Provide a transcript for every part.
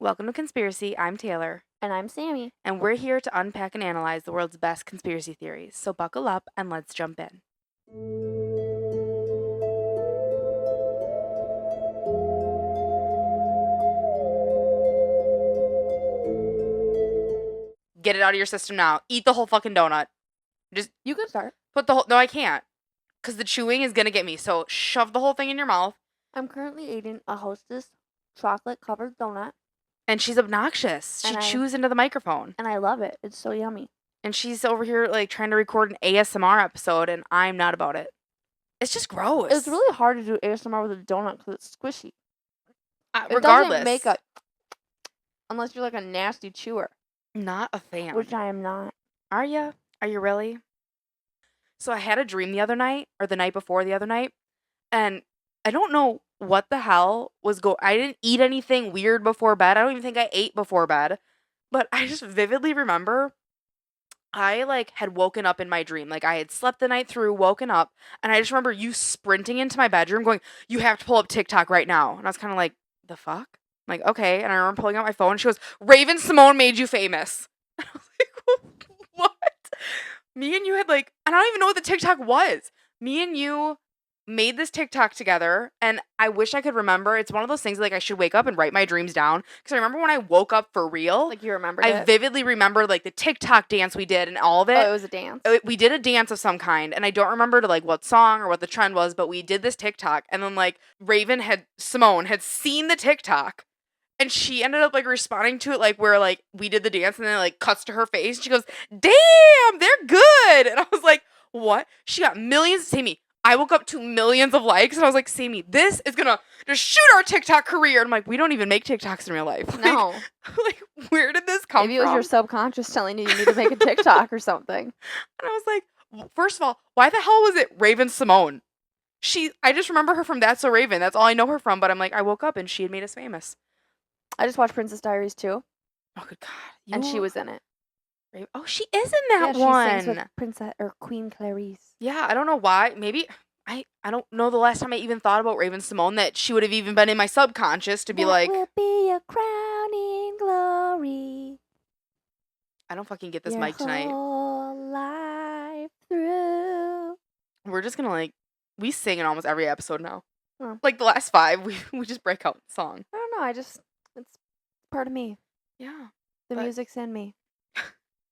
Welcome to Conspiracy. I'm Taylor. And I'm Sammy. And we're here to unpack and analyze the world's best conspiracy theories. So buckle up and let's jump in. Get it out of your system now. Eat the whole fucking donut. You can start. Put the whole... No, I can't. Because the chewing is going to get me. So shove the whole thing in your mouth. I'm currently eating a Hostess chocolate-covered donut. And she's obnoxious. She chews into the microphone. And I love it. It's so yummy. And she's over here, trying to record an ASMR episode, and I'm not about it. It's just gross. It's really hard to do ASMR with a donut because it's squishy. Regardless. It doesn't make a... Unless you're like a nasty chewer. Not a fan. Which I am not. Are you? Are you really? So I had a dream the other night, or the night before the other night, and I don't know what the hell was I didn't eat anything weird before bed. I don't even think I ate before bed. But I just vividly remember I had woken up in my dream. I had slept the night through, woken up, and I just remember you sprinting into my bedroom going, "You have to pull up TikTok right now." And I was kind of like, "The fuck?" I'm like, "Okay." And I remember pulling out my phone and she goes, "Raven Simone made you famous." And I was like, "What?" Me and you had I don't even know what the TikTok was. Me and you made this TikTok together, and I wish I could remember. It's one of those things I should wake up and write my dreams down, because I remember when I woke up for real. You remembered I vividly remember the TikTok dance we did and all of it. Oh, it was a dance. We did a dance of some kind, and I don't remember what song or what the trend was, but we did this TikTok, and then Simone had seen the TikTok, and she ended up responding to it where we did the dance, and then it cuts to her face. She goes, "Damn, they're good." And I was like, "What?" She got millions. Sammy, I woke up to millions of likes, and I was like, "Sammy, this is gonna just shoot our TikTok career." And I'm like, "We don't even make TikToks in real life." No. Where did this come from? Maybe it was your subconscious telling you need to make a TikTok or something. And I was like, first of all, why the hell was it Raven Simone? I just remember her from That's So Raven. That's all I know her from. But I'm like, I woke up and she had made us famous. I just watched Princess Diaries too. Oh, good God. And she was in it. Oh, she is in that one. She sings with Princess or Queen Clarice. Yeah, I don't know why. Maybe I don't know the last time I even thought about Raven Simone, that she would have even been in my subconscious to be that will be your crowning glory. I don't fucking get this mic tonight. Whole life through. We're just gonna we sing in almost every episode now. Oh. The last 5, we just break out the song. I don't know. It's part of me. Yeah. The music's in me.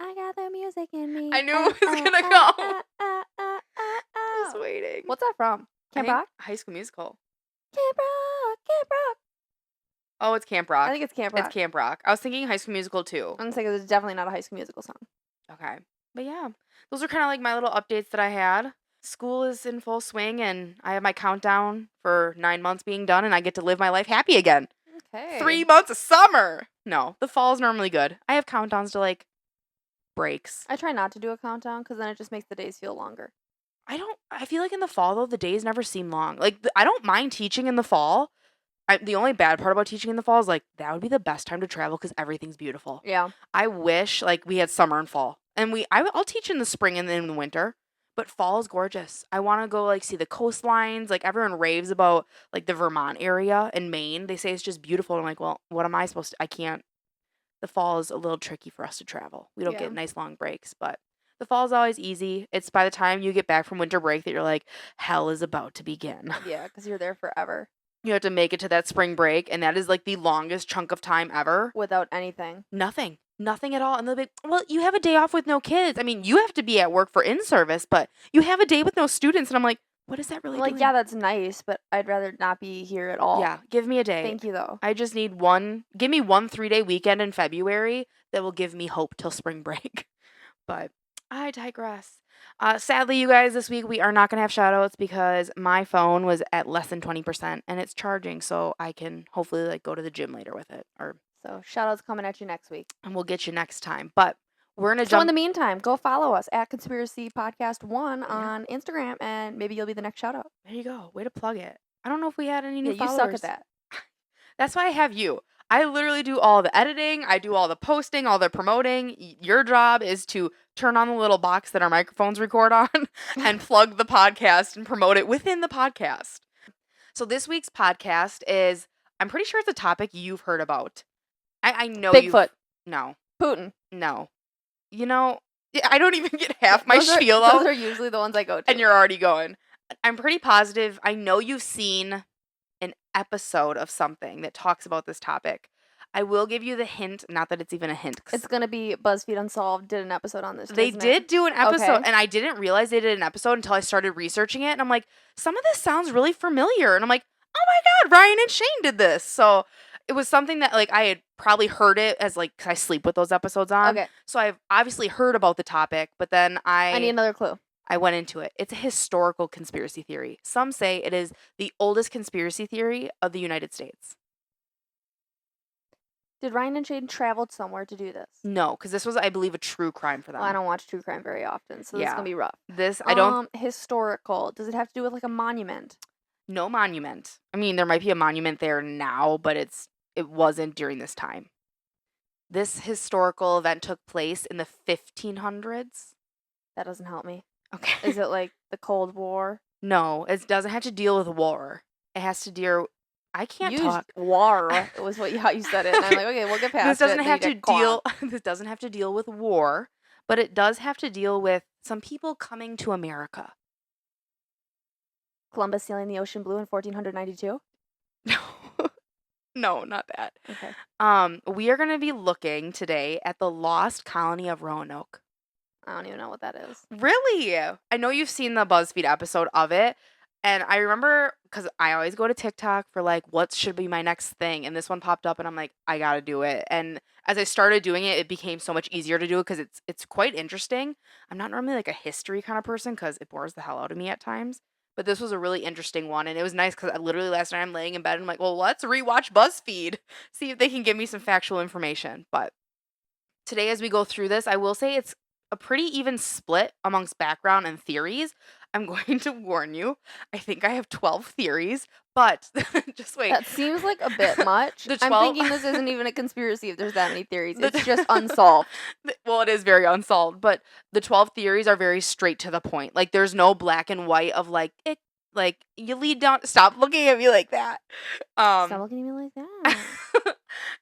I got the music in me. I knew it was gonna go. I was waiting. What's that from? Camp Rock? High School Musical. Camp Rock, Camp Rock. Oh, it's Camp Rock. I think it's Camp Rock. It's Camp Rock. I was thinking High School Musical too. I'm saying it's definitely not a High School Musical song. Okay. But yeah, those are kind of my little updates that I had. School is in full swing, and I have my countdown for 9 months being done, and I get to live my life happy again. Okay. 3 months of summer. No, the fall is normally good. I have countdowns to breaks. I try not to do a countdown because then it just makes the days feel longer. I feel in the fall though, the days never seem long. I don't mind teaching in the fall. The only bad part about teaching in the fall is that would be the best time to travel because everything's beautiful. Yeah. I wish we had summer and fall, and I'll teach in the spring and then in the winter, but fall is gorgeous. I want to go see the coastlines. Everyone raves about the Vermont area and Maine. They say it's just beautiful. I'm like, well, what am I supposed to? I can't. The fall is a little tricky for us to travel. We don't get nice long breaks, but the fall is always easy. It's by the time you get back from winter break that you're like, hell is about to begin. Yeah, because you're there forever. You have to make it to that spring break, and that is the longest chunk of time ever. Without anything. Nothing at all. And they'll be, well, you have a day off with no kids. I mean, you have to be at work for in-service, but you have a day with no students. And I'm like, what is that really doing? Yeah, that's nice, but I'd rather not be here at all. Yeah, give me a day. Thank you, though. I just need give me one 3-day weekend in February that will give me hope till spring break. But I digress. Sadly, you guys, this week we are not going to have shoutouts because my phone was at less than 20% and it's charging, so I can hopefully go to the gym later with it. So shoutouts coming at you next week. And we'll get you next time. But we're going to jump. So in the meantime, go follow us at Conspiracy Podcast 1 on Instagram, and maybe you'll be the next shoutout. There you go. Way to plug it. I don't know if we had any new followers. You suck at that. That's why I have you. I literally do all the editing. I do all the posting, all the promoting. Your job is to turn on the little box that our microphones record on and plug the podcast and promote it within the podcast. So this week's podcast is, I'm pretty sure it's a topic you've heard about. I know Bigfoot. No. Putin. No. You know, I don't even get half my Those spiel those out, are usually the ones I go to. and you're already going. I'm pretty positive. I know you've seen an episode of something that talks about this topic. I will give you the hint, not that it's even a hint. It's gonna be BuzzFeed Unsolved did an episode on this. They isn't did it? do an episode, Okay. and I didn't realize they did an episode until I started researching it. And I'm like, some of this sounds really familiar. And I'm like, oh my God, Ryan and Shane did this. So it was something that like I had probably heard it as like 'cause I sleep with those episodes on. Okay. So I've obviously heard about the topic, but then I need another clue. I went into it. It's a historical conspiracy theory. Some say it is the oldest conspiracy theory of the United States. Did Ryan and Shane traveled somewhere to do this? No, because this was, I believe, a true crime for them. Well, I don't watch true crime very often, so this is Yeah. gonna be rough. This, I don't, Historical. Does it have to do with like a monument? no monument. I mean, there might be a monument there now, but it wasn't during this time. This historical event took place in the 1500s. That doesn't help me. Okay. Is it like the Cold War? No, it doesn't have to deal with war. It has to deal. I can't Used talk. war was how you said it, and I'm like, okay, we'll get past This doesn't it. have then to you get deal. This doesn't have to deal with war, but it does have to deal with some people coming to America. Columbus sailing the ocean blue in 1492. No, no, not that. Okay. We are going to be looking today at the Lost Colony of Roanoke. I don't even know what that is. Really? I know you've seen the BuzzFeed episode of it. And I remember because I always go to TikTok for like, what should be my next thing? And this one popped up and I'm like, I got to do it. And as I started doing it, it became so much easier to do it because it's quite interesting. I'm not normally like a history kind of person because it bores the hell out of me at times. But this was a really interesting one. And it was nice because I literally last night I'm laying in bed and I'm like, well, let's rewatch BuzzFeed, see if they can give me some factual information. But today, as we go through this, I will say it's a pretty even split amongst background and theories. I'm going to warn you. I think I have 12 theories, but just wait. That seems like a bit much. The I'm 12 thinking this isn't even a conspiracy if there's that many theories. It's just unsolved. Well, it is very unsolved, but the 12 theories are very straight to the point. Like there's no black and white of like it, like you lead down. Stop looking at me like that. Stop looking at me like that.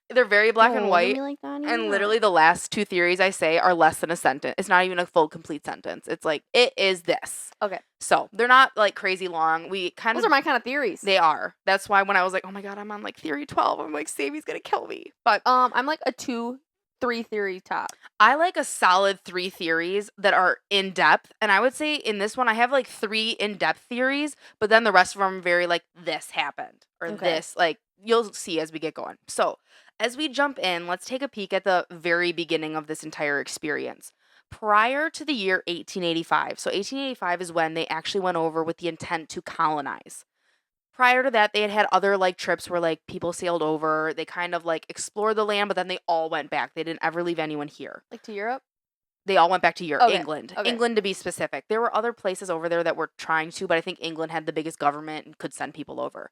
They're very black and Don't look at white. me like that And anymore. literally the last two theories I say are less than a sentence. It's not even a full complete sentence. It's like, it is this. Okay. So they're not like crazy long. We kind Those of, are my kind of theories. they are. That's why when I was like, oh my God, I'm on like theory 12, I'm like, Sammy's going to kill me. But I'm like a 2-3 theory top. I like a solid 3 theories that are in depth. And I would say in this one, I have like 3 in depth theories, but then the rest of them are very like, this happened or Okay. this, like, you'll see as we get going. So as we jump in, let's take a peek at the very beginning of this entire experience. Prior to the year 1885, so 1885 is when they actually went over with the intent to colonize. Prior to that, they had had other like trips where like people sailed over, they kind of like explored the land, but then they all went back. They didn't ever leave anyone here. Like to Europe? They all went back to Europe, Okay, England. okay. England to be specific. There were other places over there that were trying to, but I think England had the biggest government and could send people over.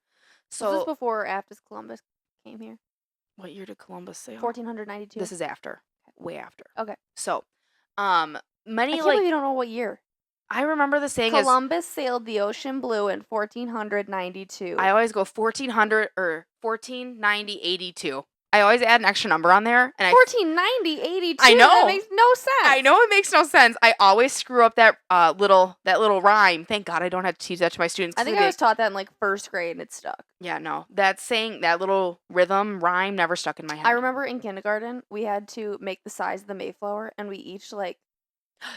Was So this before or after Columbus came here? what year did Columbus sail? 1492. This is after. Way after. Okay. So, I many can't like believe you don't know what year. I remember the saying is Columbus sailed the ocean blue in 1492. I always go 1400 or 1490 82. I always add an extra number on there, and 1490 82. I know. That makes no sense. I know it makes no sense. I always screw up that little rhyme. Thank God I don't have to teach that to my students. I 'cause think they- I was taught that in like first grade and it stuck. Yeah, no, that saying, that little rhythm rhyme never stuck in my head. I remember in kindergarten we had to make the size of the Mayflower, and we each like,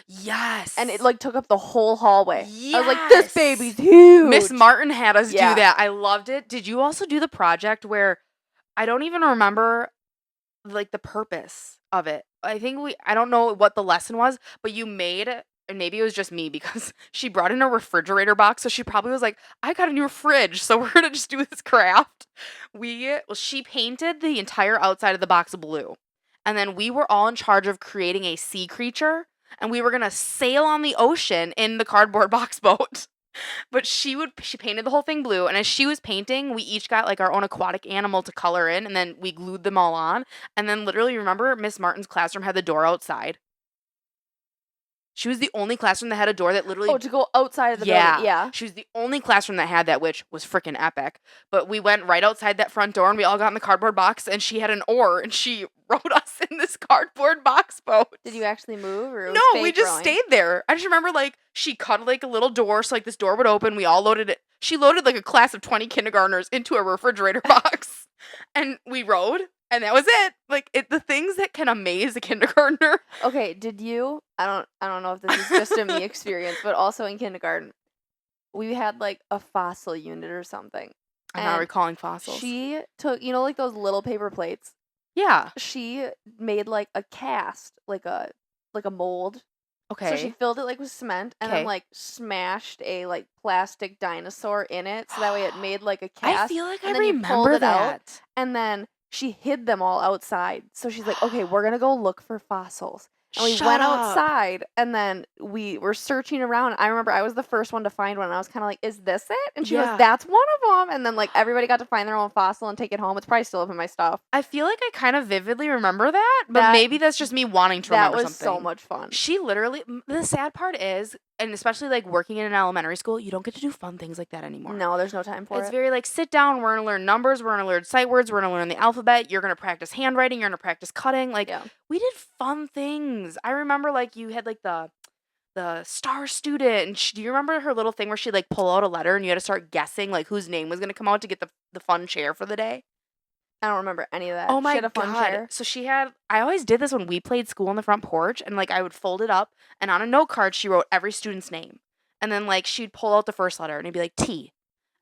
Yes, and it like took up the whole hallway. I was like, Yes. this baby's huge. Miss Martin had us Yeah. do that. I loved it. Did you also do the project where I don't even remember like the purpose of it? I think I don't know what the lesson was, but you made, and maybe it was just me because she brought in a refrigerator box, so she probably was like, I got a new fridge, so we're gonna just do this craft. She painted the entire outside of the box blue, and then we were all in charge of creating a sea creature, and we were gonna sail on the ocean in the cardboard box boat. But she painted the whole thing blue, and as she was painting, we each got like our own aquatic animal to color in, and then we glued them all on. And then literally, remember, Miss Martin's classroom had the door outside. She was the only classroom that had a door that literally. Oh, to go outside of the building. Yeah. She was the only classroom that had that, which was freaking epic. But we went right outside that front door and we all got in the cardboard box and she had an oar and she rowed us in this cardboard box boat. Did you actually move or it was No, fake we just rowing? stayed there. I just remember like she cut like a little door so like this door would open. We all loaded it. She loaded like a class of 20 kindergartners into a refrigerator box and we rowed. And that was it. Like the things that can amaze a kindergartner. Okay, did you? I don't know if this is just a me experience, but also in kindergarten, we had like a fossil unit or something. I'm not And recalling fossils. She took, like those little paper plates. Yeah. She made like a cast, like a mold. Okay. So she filled it like with cement and then like smashed a like plastic dinosaur in it, so that way it made like a cast. I feel like and I then you pulled remember it out, that. and then she hid them all outside. So she's like, "Okay, we're gonna go look for fossils." And we Shut went up. outside, and then we were searching around. I remember I was the first one to find one, and I was kind of like, "Is this it?" And she Yeah. goes, "That's one of them." And then like everybody got to find their own fossil and take it home. It's probably still up in my stuff. I feel like I kind of vividly remember that, but That- maybe that's just me wanting to That remember was something. so much fun. She literally, the sad part is, and especially like working in an elementary school, you don't get to do fun things like that anymore. No, there's no time for It's it. very like, sit down, we're going to learn numbers, we're going to learn sight words, we're going to learn the alphabet, you're going to practice handwriting, you're going to practice cutting. Like, Yeah. we did fun things. I remember like you had like the star student, and do you remember her little thing where she'd like pull out a letter and you had to start guessing like whose name was going to come out to get the fun chair for the day? I don't remember any of that. Oh my She had a fun God. chair. So I always did this when we played school on the front porch, and like I would fold it up, and on a note card she wrote every student's name. And then like she'd pull out the first letter and it'd be like T.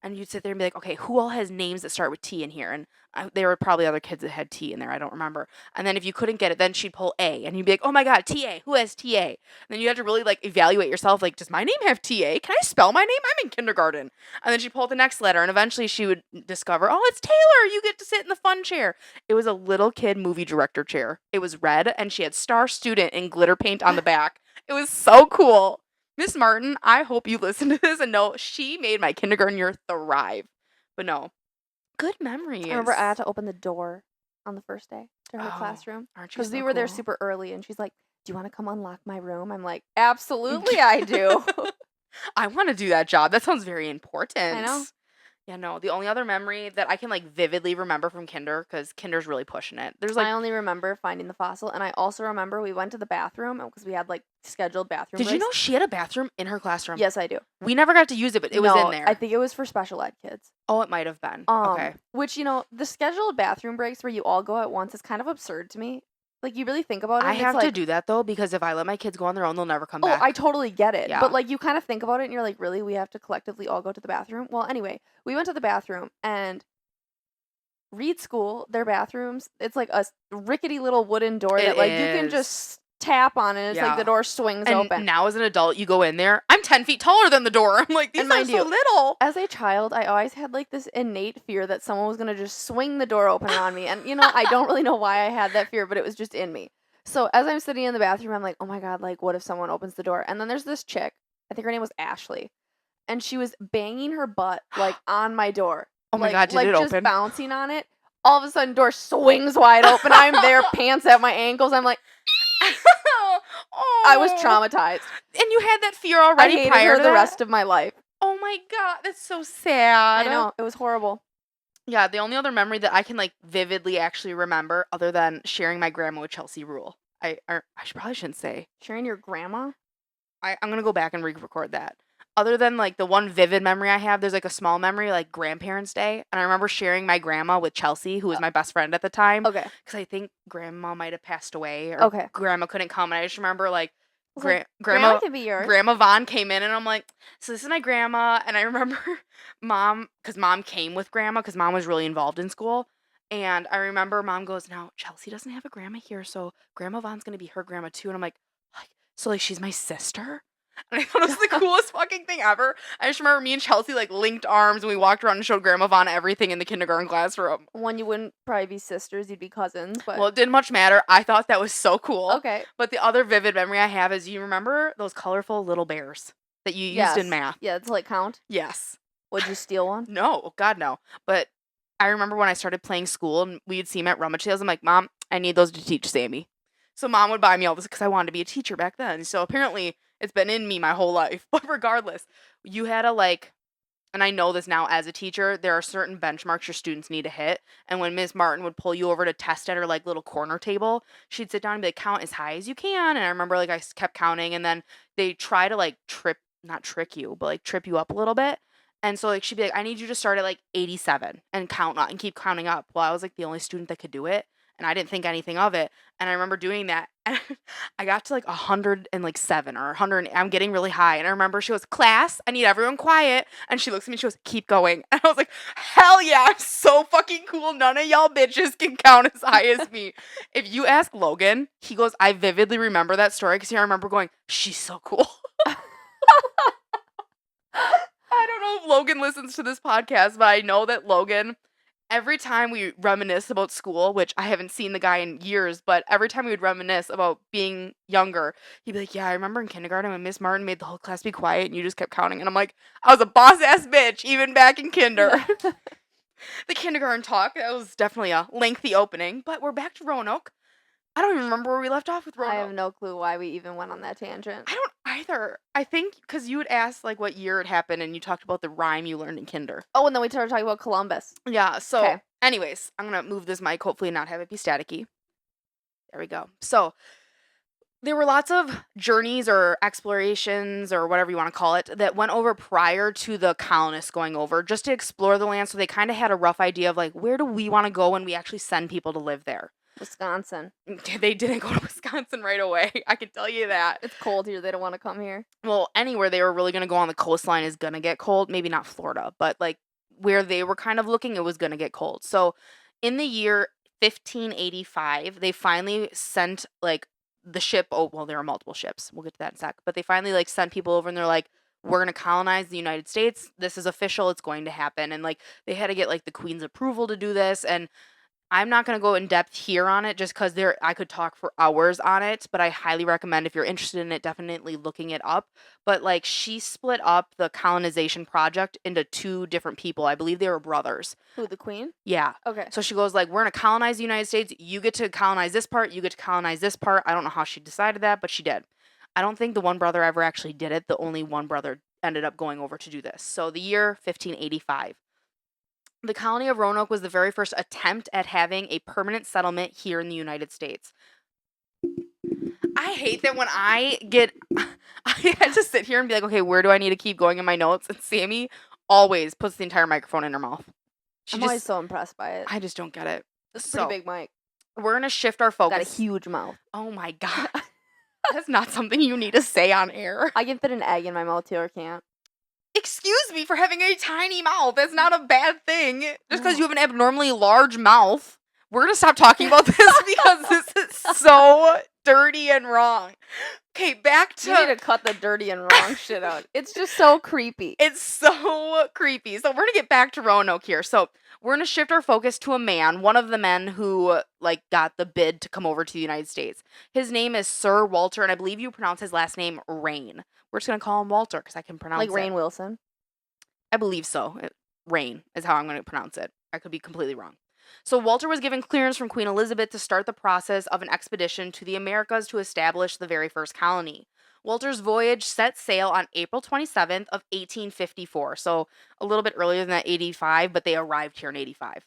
And you'd sit there and be like, okay, who all has names that start with T in here? And there were probably other kids that had T in there. I don't remember. And then if you couldn't get it, then she'd pull A. And you'd be like, oh my God, TA. Who has TA? And then you had to really like evaluate yourself. Like, does my name have TA? Can I spell my name? I'm in kindergarten. And then she'd pull out the next letter. And eventually she would discover, oh, it's Taylor. You get to sit in the fun chair. It was a little kid movie director chair. It was red and she had star student in glitter paint on the back. It was so cool. Miss Martin, I hope you listen to this and know she made my kindergarten year thrive. But no, good memories. I remember I had to open the door on the first day to her Oh, classroom aren't you because we so were there cool? super early, and she's like, "Do you want to come unlock my room?" I'm like, "Absolutely, I do." I want to do that job. That sounds very important. I know. Yeah, no. The only other memory that I can like vividly remember from kinder, because kinder's really pushing it. There's like, I only remember finding the fossil, and I also remember we went to the bathroom because we had like scheduled bathroom did you breaks. know she had a bathroom in her classroom? Yes, I do. We never got to use it, but it was No, in there. I think it was for special ed kids. Oh, it might have been. Okay. Which, the scheduled bathroom breaks where you all go at once is kind of absurd to me. Like, you really think about it. I and have it's to like, do that though, because if I let my kids go on their own, they'll never come oh, back. I totally get it. Yeah. But, like, you kind of think about it and you're like, really? We have to collectively all go to the bathroom? Well, anyway, we went to the bathroom, and Reed School, their bathrooms, it's like a rickety little wooden door It that, like, you can is. just tap on and it's like Yeah. the door swings And open. now as an adult, you go in there. I'm 10 feet taller than the door. I'm like, these And are mind so you, little. As a child, I always had like this innate fear that someone was going to just swing the door open on me. And, I don't really know why I had that fear, but it was just in me. So as I'm sitting in the bathroom, I'm like, oh my God, like, what if someone opens the door? And then there's this chick, I think her name was Ashley, and she was banging her butt like on my door. Oh my like, God, did like it just open? bouncing on it. All of a sudden, door swings wide open. I'm there, pants at my ankles. I'm like, I was traumatized. And you had that fear I already hated prior her to the that? rest of my life. Oh my God, that's so sad. I know, it was horrible. Yeah, the only other memory that I can like vividly actually remember, other than sharing my grandma with Chelsea Rule, I probably shouldn't say. Sharing your grandma? I'm gonna go back and re-record that. Other than like the one vivid memory I have, there's like a small memory like Grandparents' Day, and I remember sharing my grandma with Chelsea, who was my best friend at the time. Okay. Because I think grandma might have passed away, or Okay. grandma couldn't come, and I just remember like I was like, grandma can be yours. Grandma Vaughn came in, and I'm like, so this is my grandma, and I remember mom, because mom came with grandma, because mom was really involved in school, and I remember mom goes, now Chelsea doesn't have a grandma here, so Grandma Vaughn's gonna be her grandma too, and I'm like, so like she's my sister. And I thought it was the coolest fucking thing ever. I just remember me and Chelsea like linked arms and we walked around and showed Grandma Vaughn everything in the kindergarten classroom. One, you wouldn't probably be sisters, you'd be cousins, but Well, it didn't much matter. I thought that was so cool. okay. But the other vivid memory I have is, you remember those colorful little bears that you used in math? Yeah, to like count. Yes. Would you steal one? No, God no. But I remember when I started playing school and we'd see them at rummage sales, I'm like, Mom, I need those to teach Sammy. So Mom would buy me all this because I wanted to be a teacher back then. So apparently It's been in me my whole life. But regardless, you had to like, and I know this now as a teacher, there are certain benchmarks your students need to hit. And when Miss Martin would pull you over to test at her like little corner table, she'd sit down and be like, count as high as you can. And I remember like kept counting, and then they try to like not trick you, but like trip you up a little bit. And so like she'd be like, I need you to start at like 87 and count up and keep counting up. Well, I was like the only student that could do it, and I didn't think anything of it. And I remember doing that, and I got to like 107 or 100. I'm getting really high, and I remember she goes, "Class, I need everyone quiet." And she looks at me, she goes, "Keep going." And I was like, "Hell yeah, I'm so fucking cool. None of y'all bitches can count as high as me." If you ask Logan, he goes, "I vividly remember that story because I remember going, she's so cool." I don't know if Logan listens to this podcast, but I know that Logan, every time we reminisce about school, which I haven't seen the guy in years, but every time we would reminisce about being younger, he'd be like, "Yeah, I remember in kindergarten when Miss Martin made the whole class be quiet and you just kept counting." And I'm like, I was a boss ass bitch, even back in kinder. The kindergarten talk, that was definitely a lengthy opening, but we're back to Roanoke. I don't even remember where we left off with I have Roanoke. no clue why we even went on that tangent. I don't either. I think because you had asked like what year it happened and you talked about the rhyme you learned in kinder. Oh, and then we started talking about Columbus. Yeah, so 'Kay. anyways, I'm gonna move this mic, hopefully not have it be staticky. There we go. So there were lots of journeys or explorations or whatever you want to call it that went over prior to the colonists going over just to explore the land. So they kind of had a rough idea of like, where do we want to go when we actually send people to live there? Wisconsin. They didn't go to Wisconsin right away. I can tell you that. It's cold here. They don't want to come here. Well, anywhere they were really going to go on the coastline is going to get cold. Maybe not Florida, but like where they were kind of looking, it was going to get cold. So in the year 1585, they finally sent like the ship. Oh, well, there are multiple ships. We'll get to that in a sec. But they finally like sent people over and they're like, we're going to colonize the United States. This is official. It's going to happen. And like they had to get like the Queen's approval to do this. And I'm not going to go in depth here on it just because I could talk for hours on it, but I highly recommend if you're interested in it, definitely looking it up. But like she split up the colonization project into two different people. I believe they were brothers. Who, the Queen? Yeah. Okay. So she goes like, we're going to colonize the United States. You get to colonize this part. You get to colonize this part. I don't know how she decided that, but she did. I don't think the one brother ever actually did it. The only one brother ended up going over to do this. So the year 1585. The colony of Roanoke was the very first attempt at having a permanent settlement here in the United States. I hate that when I had to sit here and be like, okay, where do I need to keep going in my notes? And Sammy always puts the entire microphone in her mouth. I'm always so impressed by it. I just don't get it. It's a pretty big mic. We're going to shift our focus. Got a huge mouth. Oh my God. That's not something you need to say on air. I can fit an egg in my mouth too, or can't. Excuse me for having a tiny mouth. That's not a bad thing. Just because you have an abnormally large mouth. We're going to stop talking about this because this is so dirty and wrong. Okay, back to... You need to cut the dirty and wrong shit out. It's just so creepy. It's so creepy. So we're going to get back to Roanoke here. So we're going to shift our focus to a man, one of the men who like got the bid to come over to the United States. His name is Sir Walter, and I believe you pronounce his last name Rain. We're just going to call him Walter because I can pronounce it. Like Rainn Wilson? I believe so. Rain is how I'm going to pronounce it. I could be completely wrong. So Walter was given clearance from Queen Elizabeth to start the process of an expedition to the Americas to establish the very first colony. Walter's voyage set sail on April 27th of 1854, so a little bit earlier than that 85, but they arrived here in 85.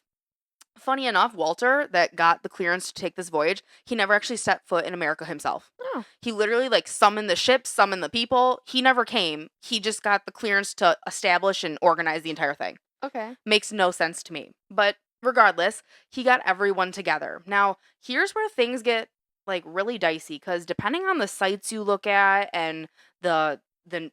Funny enough, Walter, that got the clearance to take this voyage, he never actually set foot in America himself. Oh. He literally like summoned the ships, summoned the people. He never came. He just got the clearance to establish and organize the entire thing. Okay. Makes no sense to me. But regardless, he got everyone together. Now, here's where things get like really dicey because depending on the sites you look at and the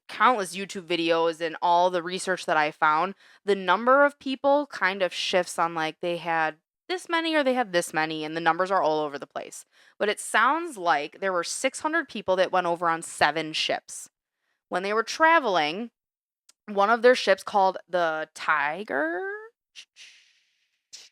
countless YouTube videos and all the research that I found, the number of people kind of shifts on like they had this many or they had this many, and the numbers are all over the place. But it sounds like there were 600 people that went over on 7 ships. When they were traveling, one of their ships called the Tiger.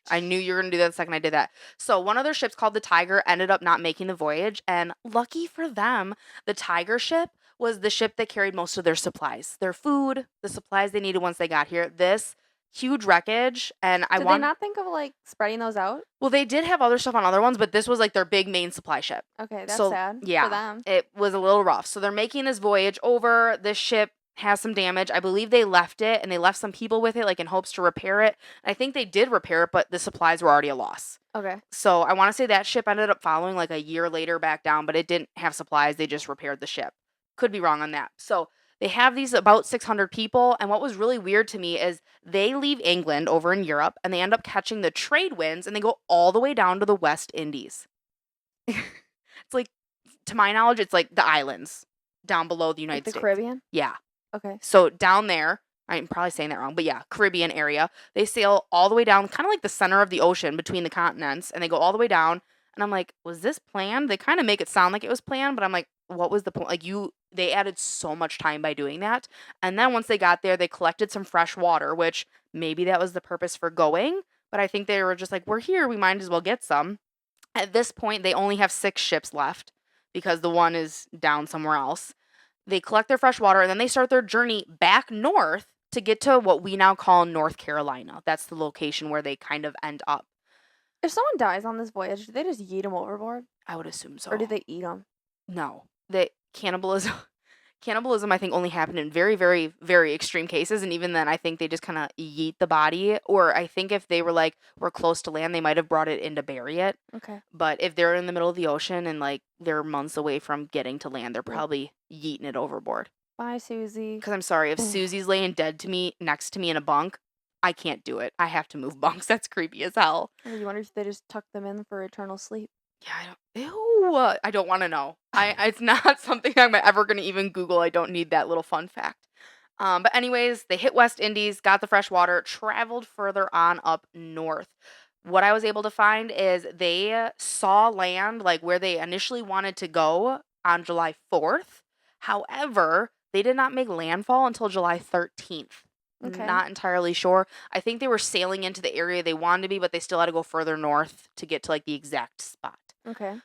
I knew you were going to do that the second I did that. So one of their ships called the Tiger ended up not making the voyage, and lucky for them, the Tiger ship was the ship that carried most of their supplies. Their food, the supplies they needed once they got here. This huge wreckage, and Did they not think of like spreading those out? well, they did have other stuff on other ones, but this was like their big main supply ship. Okay, that's So, sad for yeah, them. it was a little rough. So they're making this voyage over. This ship has some damage. I believe they left it, and they left some people with it, like in hopes to repair it. And I think they did repair it, but the supplies were already a loss. Okay. So I want to say that ship ended up following like a year later back down, but it didn't have supplies. They just repaired the ship. Could be wrong on that. So they have these about 600 people. And what was really weird to me is they leave England over in Europe and they end up catching the trade winds and they go all the way down to the West Indies. It's like, to my knowledge, it's like the islands down below the Like United the States. Caribbean? Yeah. Okay. So down there, I'm probably saying that wrong, but yeah, Caribbean area. They sail all the way down, kind of like the center of the ocean between the continents, and they go all the way down. And I'm like, was this planned? They kind of make it sound like it was planned, but I'm like, what was the point? Like they added so much time by doing that. And then once they got there, they collected some fresh water, which maybe that was the purpose for going. But I think they were just like, we're here, we might as well get some. At this point, they only have 6 ships left because the one is down somewhere else. They collect their fresh water and then they start their journey back north to get to what we now call North Carolina. That's the location where they kind of end up. If someone dies on this voyage, do they just yeet them overboard? I would assume so. Or do they eat them? No. The cannibalism I think only happened in very, very, very extreme cases, and even then I think they just kind of yeet the body, or I think if they were like, we're close to land, they might have brought it in to bury it. Okay. But if they're in the middle of the ocean and like they're months away from getting to land, they're probably yeeting it overboard. Bye, Susie. Because I'm sorry, if Susie's laying dead to me next to me in a bunk, I can't do it. I have to move bunks. That's creepy as hell. You wonder if they just tuck them in for eternal sleep. Yeah, I don't want to know. It's not something I'm ever going to even Google. I don't need that little fun fact. But anyways, they hit West Indies, got the fresh water, traveled further on up north. What I was able to find is they saw land like where they initially wanted to go on July 4th. However, they did not make landfall until July 13th. Okay. Not entirely sure. I think they were sailing into the area they wanted to be, but they still had to go further north to get to like the exact spot. Okay.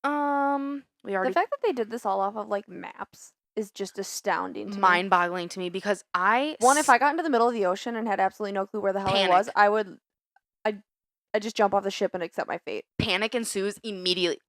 We already The fact that they did this all off of like maps is just astounding to me. mind-boggling to me because If I got into the middle of the ocean and had absolutely no clue where the hell I was, I'd just jump off the ship and accept my fate. Panic ensues immediately.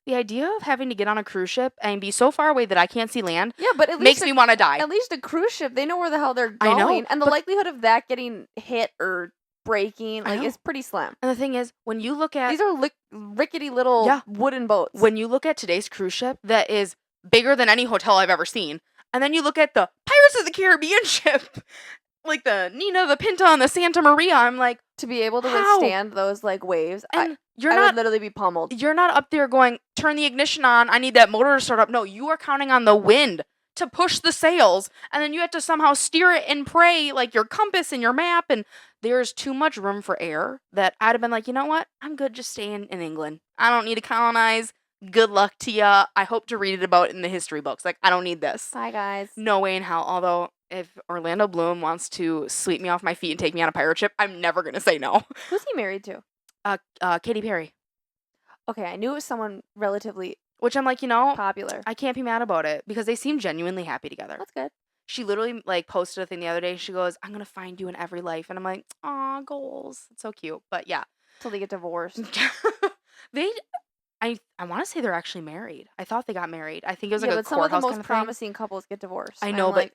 The idea of having to get on a cruise ship and be so far away that I can't see land, yeah, but at makes least me want to die. At least a cruise ship, they know where the hell they're I going, know, and the likelihood of that getting hit or breaking is pretty slim. And the thing is, when you look at these are rickety little wooden boats. When you look at today's cruise ship that is bigger than any hotel I've ever seen, and then you look at the Pirates of the Caribbean ship, like the Nina, the Pinta, and the Santa Maria, I'm like, to be able to withstand those like waves, and I would literally be pummeled. You're not up there going, turn the ignition on, I need that motor to start up. No, you are counting on the wind to push the sails, and then you have to somehow steer it and pray like your compass and your map, and there's too much room for error that I'd have been like, you know what? I'm good just staying in England. I don't need to colonize. Good luck to ya. I hope to read it about in the history books. Like, I don't need this. Bye, guys. No way in hell. Although, if Orlando Bloom wants to sweep me off my feet and take me on a pirate ship, I'm never going to say no. Who's he married to? Katy Perry. Okay, I knew it was someone relatively Which I'm like, popular. I can't be mad about it because they seem genuinely happy together. That's good. She literally like posted a thing the other day. She goes, I'm going to find you in every life. And I'm like, aw, goals. It's so cute. But yeah. Till they get divorced. I want to say they're actually married. I thought they got married. I think it was like a some of the courthouse most kind of promising couples get divorced. I know, but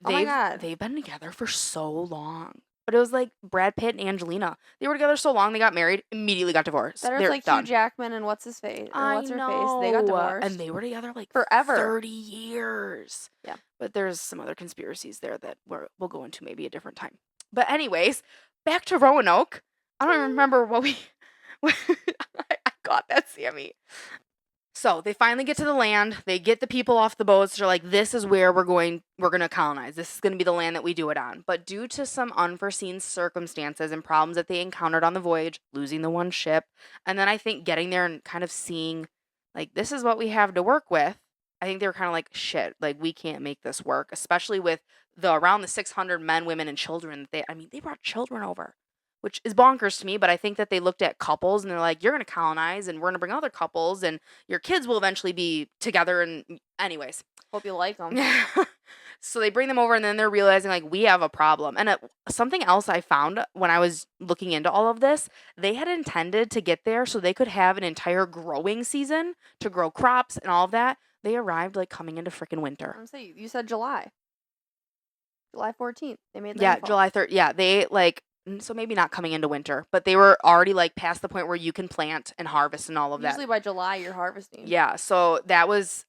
they've been together for so long. But it was like Brad Pitt and Angelina. They were together so long, they got married, immediately got divorced. That is like done. Hugh Jackman and what's his face? I what's her know. face? They got divorced. And they were together like forever. 30 years. Yeah. But there's some other conspiracies there that we'll go into maybe a different time. But anyways, back to Roanoke. I don't even remember what we... I got that, Sammy. So they finally get to the land. They get the people off the boats. They're like, this is where we're going to colonize. This is going to be the land that we do it on. But due to some unforeseen circumstances and problems that they encountered on the voyage, losing the one ship, and then I think getting there and kind of seeing, like, this is what we have to work with, I think they were kind of like, shit, like, we can't make this work, especially with around the 600 men, women, and children. They brought children over, which is bonkers to me, but I think that they looked at couples and they're like, you're going to colonize and we're going to bring other couples and your kids will eventually be together. And anyways. Hope you like them. So they bring them over, and then they're realizing, like, we have a problem. And something else I found when I was looking into all of this, they had intended to get there so they could have an entire growing season to grow crops and all of that. They arrived, like, coming into freaking winter. I'm saying you said July. July 14th. They made Yeah, landfall. July 3rd. Yeah, they, like, so maybe not coming into winter, but they were already, like, past the point where you can plant and harvest and all of that. Usually by July you're harvesting. Yeah, so that was,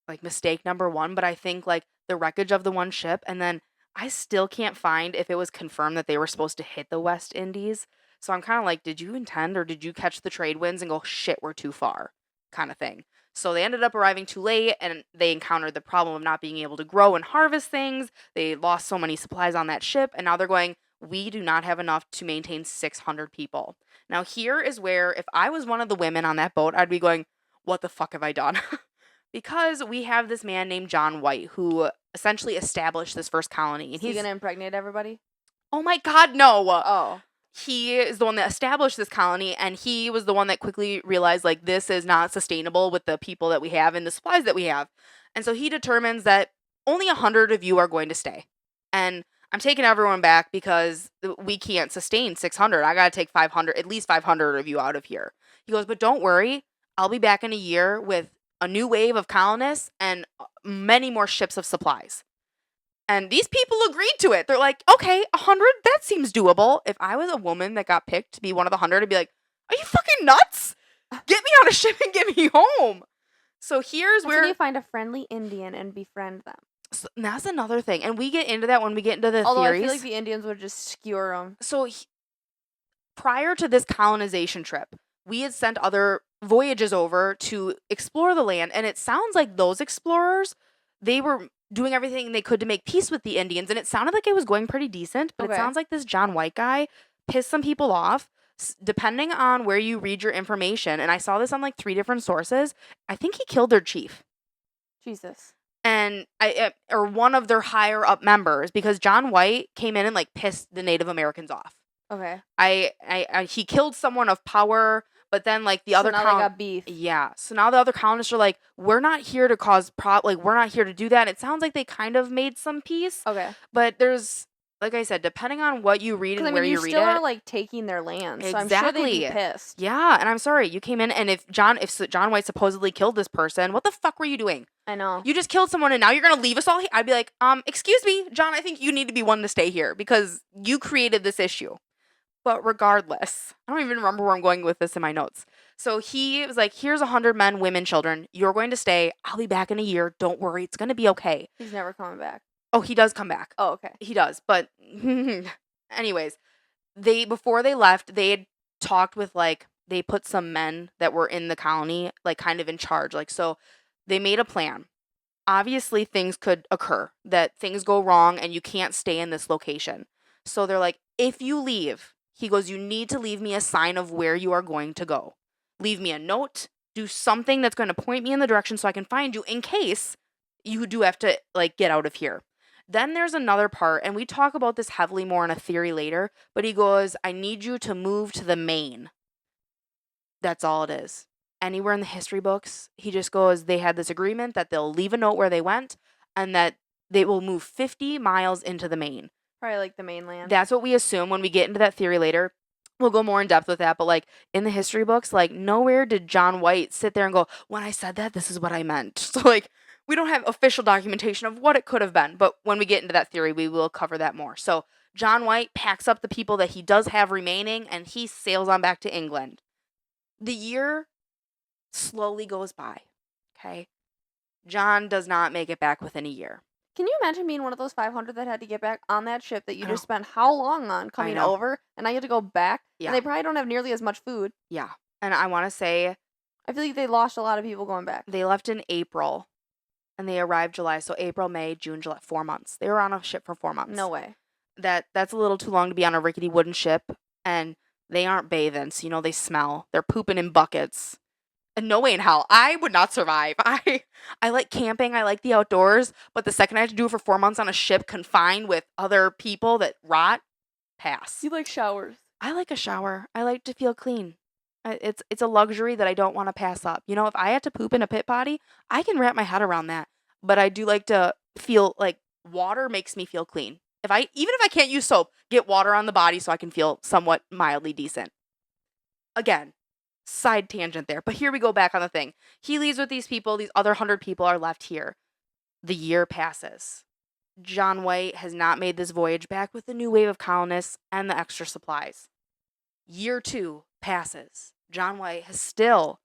like, mistake number one. But I think, like, the wreckage of the one ship, and then I still can't find if it was confirmed that they were supposed to hit the West Indies. So I'm kind of like, did you intend, or did you catch the trade winds and go, shit, we're too far, kind of thing. So they ended up arriving too late, and they encountered the problem of not being able to grow and harvest things. They lost so many supplies on that ship, and now they're going, we do not have enough to maintain 600 people. Now here is where, if I was one of the women on that boat, I'd be going, what the fuck have I done? Because we have this man named John White who essentially established this first colony. And Is he gonna impregnate everybody? Oh my God, no. Oh. He is the one that established this colony, and he was the one that quickly realized, like, this is not sustainable with the people that we have and the supplies that we have. And so he determines that only 100 of you are going to stay. And I'm taking everyone back because we can't sustain 600. I got to take 500, at least 500 of you out of here. He goes, but don't worry. I'll be back in a year with a new wave of colonists and many more ships of supplies. And these people agreed to it. They're like, okay, 100, that seems doable. If I was a woman that got picked to be one of the 100, I'd be like, are you fucking nuts? Get me on a ship and get me home. So here's where you find a friendly Indian and befriend them. So that's another thing. And we get into that when we get into the Although theories. I feel like the Indians would just skewer them. So prior to this colonization trip, we had sent other voyages over to explore the land. And it sounds like those explorers, they were doing everything they could to make peace with the Indians. And it sounded like it was going pretty decent. But it sounds like this John White guy pissed some people off. Depending on where you read your information, and I saw this on like 3 different sources, I think he killed their chief. Jesus. And or one of their higher up members, because John White came in and like pissed the Native Americans off. Okay. He killed someone of power, but then like the other now they got beef. Yeah. So now the other colonists are like, we're not here to cause we're not here to do that. It sounds like they kind of made some peace. Okay. But there's, like I said, depending on what you read and where you read it. You still are like taking their land. Exactly. So I'm sure they'd be pissed. Yeah, and I'm sorry, you came in, and if John White supposedly killed this person, what the fuck were you doing? I know. You just killed someone, and now you're gonna leave us all here? I'd be like, excuse me, John, I think you need to be one to stay here because you created this issue. But regardless, I don't even remember where I'm going with this in my notes. So he was like, here's 100 men, women, children. You're going to stay. I'll be back in a year. Don't worry. It's going to be okay. He's never coming back. Oh, he does come back. Oh, okay. He does. But anyways, before they left, they had talked with, like, they put some men that were in the colony, like, kind of in charge. Like, so they made a plan. Obviously, things could occur, that things go wrong and you can't stay in this location. So they're like, if you leave, he goes, you need to leave me a sign of where you are going to go. Leave me a note. Do something that's going to point me in the direction so I can find you in case you do have to, like, get out of here. Then there's another part, and we talk about this heavily more in a theory later, but he goes, I need you to move to the main. That's all it is. Anywhere in the history books, he just goes, they had this agreement that they'll leave a note where they went and that they will move 50 miles into the main. Probably like the mainland. That's what we assume when we get into that theory later. We'll go more in depth with that, but like in the history books, like nowhere did John White sit there and go, when I said that, this is what I meant. So like we don't have official documentation of what it could have been, but when we get into that theory, we will cover that more. So John White packs up the people that he does have remaining and he sails on back to England. The year slowly goes by, okay? John does not make it back within a year. Can you imagine being one of those 500 that had to get back on that ship that you just spent how long on coming over, and now you have to go back? Yeah. And they probably don't have nearly as much food. Yeah. And I want to say, I feel like they lost a lot of people going back. They left in April, and they arrived July. So April, May, June, July, 4 months. They were on a ship for 4 months. No way. That's a little too long to be on a rickety wooden ship, and they aren't bathing, so they smell. They're pooping in buckets. And no way in hell. I would not survive. I like camping. I like the outdoors. But the second I have to do it for 4 months on a ship confined with other people that rot, pass. You like showers. I like a shower. I like to feel clean. It's a luxury that I don't want to pass up. If I had to poop in a pit potty, I can wrap my head around that. But I do like to feel like water makes me feel clean. Even if I can't use soap, get water on the body so I can feel somewhat mildly decent. Again, side tangent there, but here we go back on the thing. He leaves with these people, these other 100 people are left here. The year passes. John White has not made this voyage back with the new wave of colonists and the extra supplies. Year 2 passes. John White has still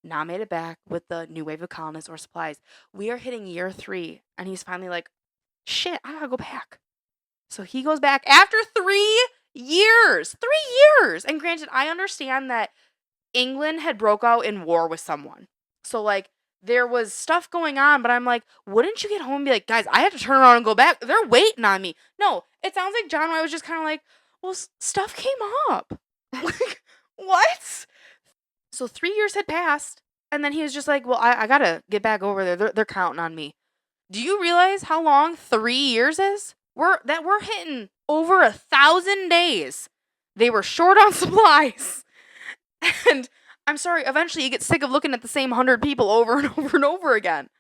not made it back with the new wave of colonists or supplies. We are hitting year 3, and he's finally like, shit, I gotta go back. So he goes back after 3 years. 3 years! And granted, I understand that England had broke out in war with someone. So, like, there was stuff going on, but I'm like, wouldn't you get home and be like, guys, I have to turn around and go back. They're waiting on me. No, it sounds like John White was just kind of like, well, stuff came up. Like, what? So 3 years had passed, and then he was just like, well, I got to get back over there. They're counting on me. Do you realize how long 3 years is? We're hitting over 1,000 days. They were short on supplies. And I'm sorry, eventually you get sick of looking at the same 100 people over and over and over again.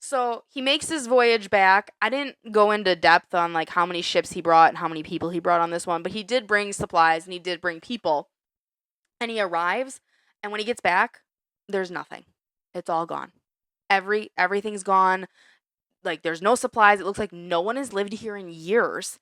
So he makes his voyage back. I didn't go into depth on like how many ships he brought and how many people he brought on this one, but he did bring supplies and he did bring people. And he arrives, and when he gets back, there's nothing. It's all gone. Everything's gone. Like, there's no supplies. It looks like no one has lived here in years.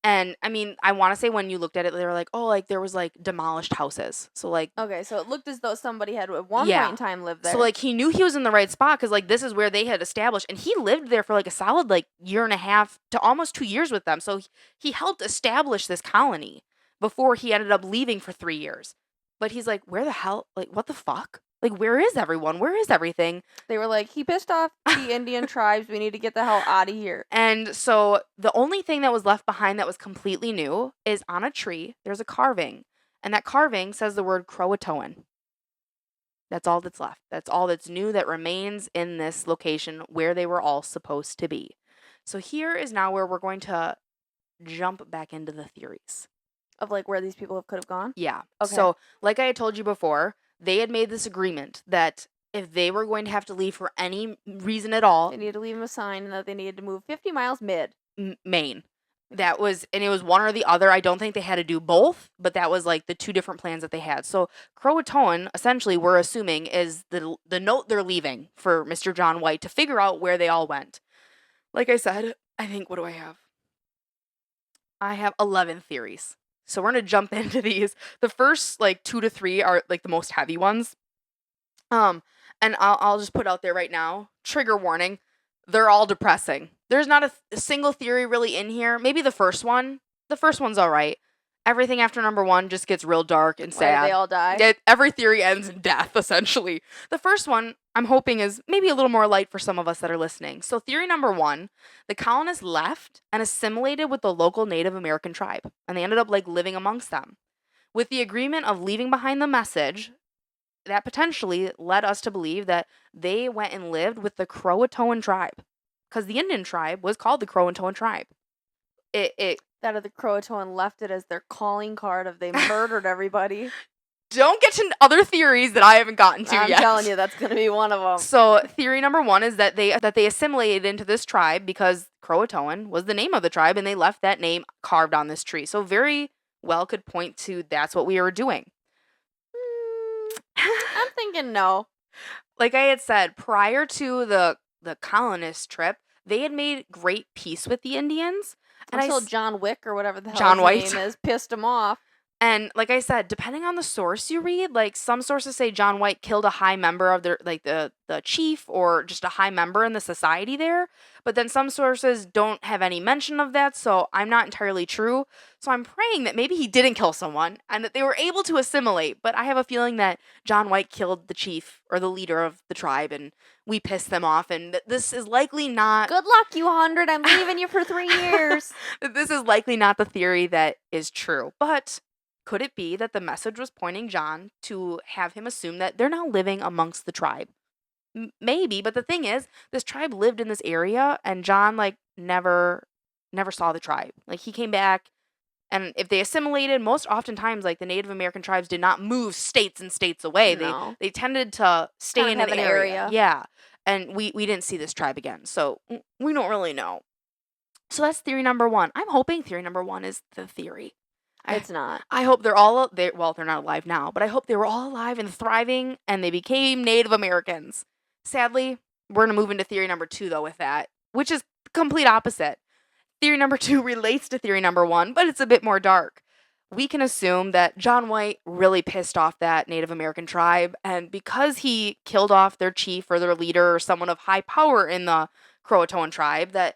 And I mean, I want to say when you looked at it, they were like, oh, like there was like demolished houses. So like, Okay, so it looked as though somebody had at one Yeah. point in time lived there. so like he knew he was in the right spot because like this is where they had established, and he lived there for like a solid like year and a half to almost 2 years with them. So he helped establish this colony before he ended up leaving for 3 years. But he's like, where the hell? Like, what the fuck? Like, where is everyone? Where is everything? They were like, he pissed off the Indian tribes. We need to get the hell out of here. And so the only thing that was left behind that was completely new is on a tree, there's a carving. And that carving says the word CROATOAN. That's all that's left. That's all that's new that remains in this location where they were all supposed to be. So here is now where we're going to jump back into the theories. Of like where these people could have gone? Yeah. Okay. So, like I had told you before, they had made this agreement that if they were going to have to leave for any reason at all, They needed to leave him a sign that they needed to move 50 miles mid. Maine. That was, and it was one or the other. I don't think they had to do both, but that was like the two different plans that they had. So CROATOAN, essentially, we're assuming is the note they're leaving for Mr. John White to figure out where they all went. Like I said, I think, what do I have? I have 11 theories. So we're going to jump into these. The first like 2 to 3 are like the most heavy ones. And I'll just put out there right now, trigger warning, they're all depressing. There's not a single theory really in here. Maybe the first one. The first one's all right. Everything after number 1 just gets real dark and Why sad. did they all die? Every theory ends in death, essentially. The first one, I'm hoping, is maybe a little more light for some of us that are listening. So theory number 1, the colonists left and assimilated with the local Native American tribe, and they ended up like living amongst them. With the agreement of leaving behind the message, that potentially led us to believe that they went and lived with the CROATOAN tribe, because the Indian tribe was called the CROATOAN tribe. That of the CROATOAN left it as their calling card of they murdered everybody. Don't get to other theories that I haven't gotten to I'm yet. telling you, that's going to be one of them. So theory number 1 is that they assimilated into this tribe because CROATOAN was the name of the tribe, and they left that name carved on this tree. So very well could point to that's what we were doing. I'm thinking no. Like I had said, prior to the colonist trip, they had made great peace with the Indians. And Until John Wick or whatever the hell John his White. name is pissed him off. And like I said, depending on the source you read, like some sources say John White killed a high member of their, like the chief or just a high member in the society there. But then some sources don't have any mention of that, so I'm not entirely true. So I'm praying that maybe he didn't kill someone and that they were able to assimilate. But I have a feeling that John White killed the chief or the leader of the tribe, and we pissed them off. And that this is likely not. Good luck, you 100. I'm leaving you for 3 years. This is likely not the theory that is true. But could it be that the message was pointing John to have him assume that they're now living amongst the tribe? Maybe, but the thing is, this tribe lived in this area, and John like never saw the tribe. Like he came back, and if they assimilated, most oftentimes like the Native American tribes did not move states and states away. No. They tended to stay Kind in of an have an area. area. Yeah, and we didn't see this tribe again, so we don't really know. So that's theory number one. I'm hoping theory number one is the theory. It's not. I hope they're well, they're not alive now, but I hope they were all alive and thriving and they became Native Americans. Sadly, we're going to move into theory number two, though, with that, which is the complete opposite. Theory number two relates to theory number one, but it's a bit more dark. We can assume that John White really pissed off that Native American tribe, and because he killed off their chief or their leader or someone of high power in the CROATOAN tribe, that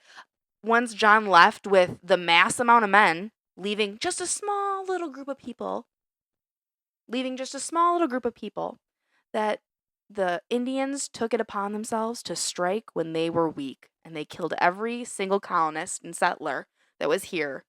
once John left with the mass amount of men, leaving just a small little group of people, that the Indians took it upon themselves to strike when they were weak, and they killed every single colonist and settler that was here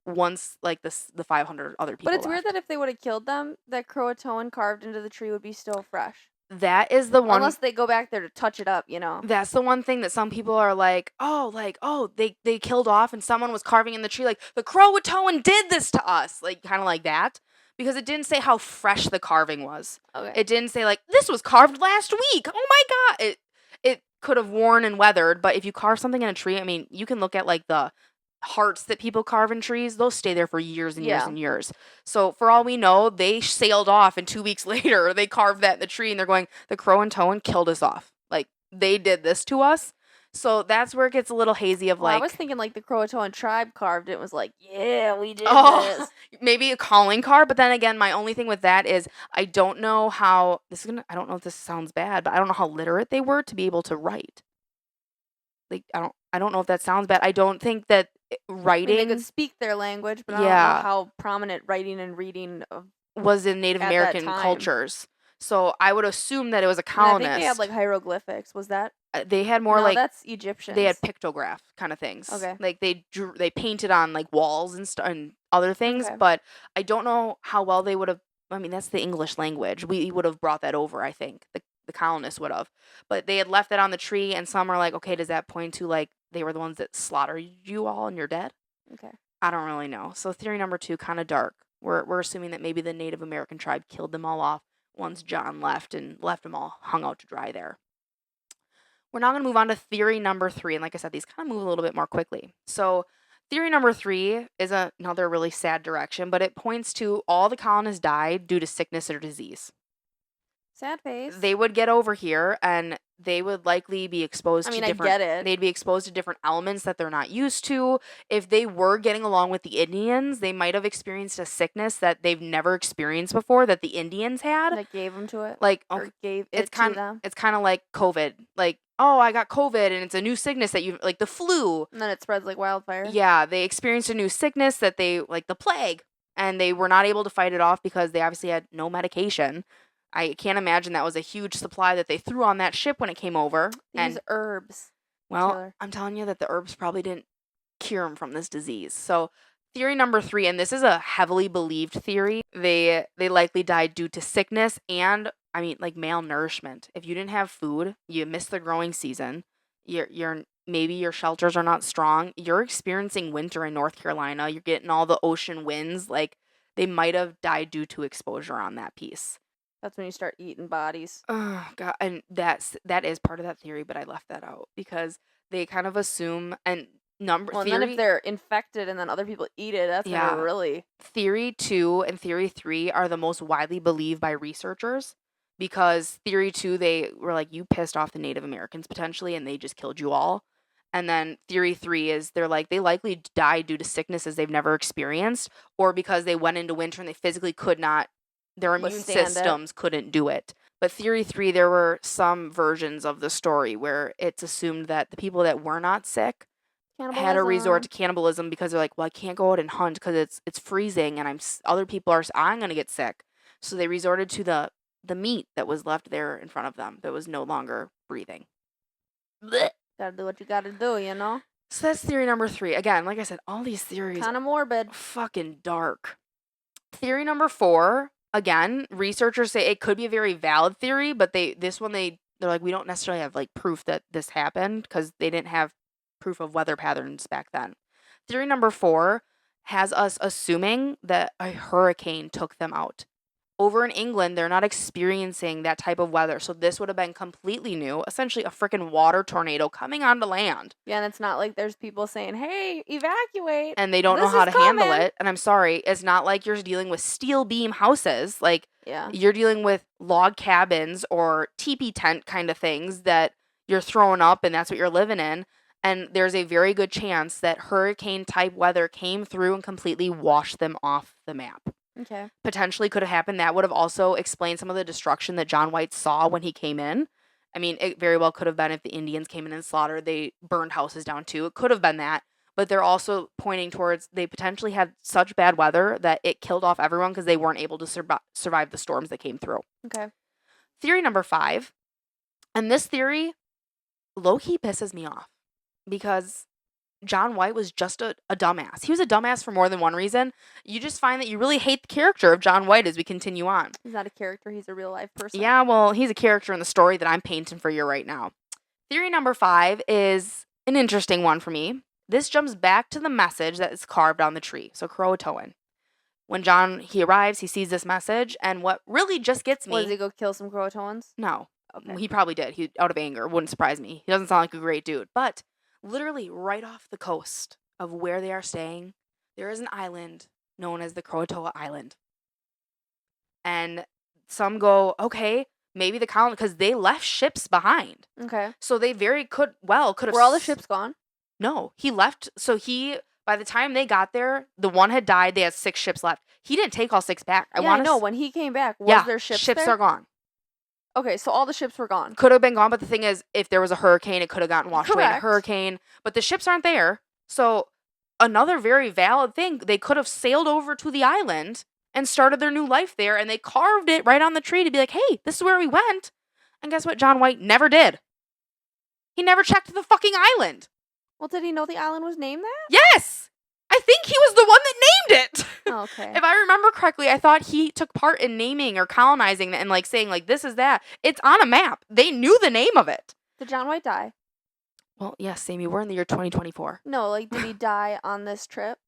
once, like, the 500 other people But it's weird left. that if they would have killed them, that Croatoan carved into the tree would be still fresh. That is the one. Unless they go back there to touch it up, you know. That's the one thing that some people are like, oh, they killed off and someone was carving in the tree, like the Croatoan did this to us, like kind of like that, because it didn't say how fresh the carving was. Okay. It didn't say like this was carved last week. Oh my god! It could have worn and weathered, but if you carve something in a tree, I mean, you can look at like the hearts that people carve in trees; those stay there for years and years Yeah. and years. So for all we know, they sailed off, and 2 weeks later, they carved that in the tree, and they're going, the Croatoan killed us off. Like they did this to us. So that's where it gets a little hazy of Well, like, I was thinking like the Croatoan tribe carved it and was like, yeah, we did oh, this. maybe a calling card. But then again, my only thing with that is I don't know how I don't know if this sounds bad, but I don't know how literate they were to be able to write. Like I don't know if that sounds bad. I don't think that I mean, writing they could speak their language, but I don't know yeah how prominent writing and reading of was in Native at that American time. cultures. So I would assume that it was a I mean, I colonist. think they had like hieroglyphics. Was that? They had more No, like that's Egyptians. they had pictograph kind of things. Okay. Like they painted on like walls and other things, Okay. but I don't know how well they would have. I mean, that's the English language. We would have brought that over, I think. The colonists would have. But they had left that on the tree, and some are like, okay, does that point to like they were the ones that slaughtered you all and you're dead? Okay. I don't really know. So theory number two, kind of dark. We're assuming that maybe the Native American tribe killed them all off once John left and left them all hung out to dry there. We're now going to move on to theory number three. And like I said, these kind of move a little bit more quickly. So, theory number three is another really sad direction, but it points to all the colonists died due to sickness or disease. Sad face. They would get over here and they would likely be exposed I mean, to I different get it. they'd be exposed to different elements that they're not used to. If they were getting along with the Indians, they might have experienced a sickness that they've never experienced before that the Indians had. That gave them to it. Like Or gave it's it to kind them. it's kind of like COVID. Like, oh, I got COVID and it's a new sickness that you like the flu. And then it spreads like wildfire. Yeah, they experienced a new sickness that they like the plague and they were not able to fight it off because they obviously had no medication. I can't imagine that was a huge supply that they threw on that ship when it came over. They And use herbs. well, Killer. I'm telling you that the herbs probably didn't cure him from this disease. So, theory number three, and this is a heavily believed theory, they likely died due to sickness and, I mean, like malnourishment. If you didn't have food, you missed the growing season. You're maybe your shelters are not strong. You're experiencing winter in North Carolina. You're getting all the ocean winds. Like they might have died due to exposure on that piece. That's when you start eating bodies. Oh god, and that is part of that theory, but I left that out because they kind of assume and number Well, and theory then if they're infected and then other people eat it, that's Yeah. gonna really. theory 2 and theory 3 are the most widely believed by researchers because theory 2 they were like you pissed off the Native Americans potentially and they just killed you all. And then theory 3 is they're like they likely died due to sicknesses they've never experienced or because they went into winter and they physically could not their immune Withstand it. systems couldn't do it. But theory 3 there were some versions of the story where it's assumed that the people that were not sick had a resort to cannibalism because they're like, well, I can't go out and hunt because it's freezing and other people are I'm gonna get sick, so they resorted to the meat that was left there in front of them that was no longer breathing. Blech. Gotta do what you gotta do, you know? So that's theory number 3. Again, like I said, all these theories Kind of morbid. are fucking dark. Theory number 4. Again, researchers say it could be a very valid theory, but they're like we don't necessarily have like proof that this happened because they didn't have proof of weather patterns back then. Theory number 4 has us assuming that a hurricane took them out. Over in England, they're not experiencing that type of weather. So this would have been completely new, essentially a freaking water tornado coming onto land. Yeah, and it's not like there's people saying, "Hey, evacuate." And they don't know This how is to handle coming. it. And I'm sorry, it's not like you're dealing with steel beam houses. Like, Yeah. you're dealing with log cabins or teepee tent kind of things that you're throwing up and that's what you're living in. And there's a very good chance that hurricane type weather came through and completely washed them off the map. Okay. Potentially could have happened. That would have also explained some of the destruction that John White saw when he came in. I mean, it very well could have been if the Indians came in and slaughtered, they burned houses down too. It could have been that. But they're also pointing towards they potentially had such bad weather that it killed off everyone because they weren't able to survive the storms that came through. Okay. Theory number 5. And this theory low-key pisses me off because John White was just a dumbass. He was a dumbass for more than one reason. You just find that you really hate the character of John White as we continue on. He's not a character, he's a real life person. Yeah, well, he's a character in the story that I'm painting for you right now. Theory number 5 is an interesting one for me. This jumps back to the message that is carved on the tree. So CROATOAN. When he arrives, he sees this message, and what really just gets me. Does he go kill some Croatoans? No. Okay. He probably did. He out of anger. Wouldn't surprise me. He doesn't sound like a great dude. But literally right off the coast of where they are staying, there is an island known as the CROATOA Island. And some go, okay, maybe the colony, because they left ships behind. Okay. So they could have. Were all the ships gone? No, he left. So by the time they got there, the one had died. They had 6 ships left. He didn't take all 6 back. I know. When he came back, was there ships there? Ships are gone. Okay, so all the ships were gone. Could have been gone, but the thing is, if there was a hurricane, it could have gotten washed away in a Correct. hurricane. But the ships aren't there. So another very valid thing, they could have sailed over to the island and started their new life there, and they carved it right on the tree to be like, hey, this is where we went. And guess what? John White never did. He never checked the fucking island. Well, did he know the island was named that? Yes! I think he was the one that named it. Oh, okay. If I remember correctly, I thought he took part in naming or colonizing and like saying like this is that. It's on a map. They knew the name of it. Did John White die? Well, yes, Sammy, we're in the year 2024. No, like did he die on this trip?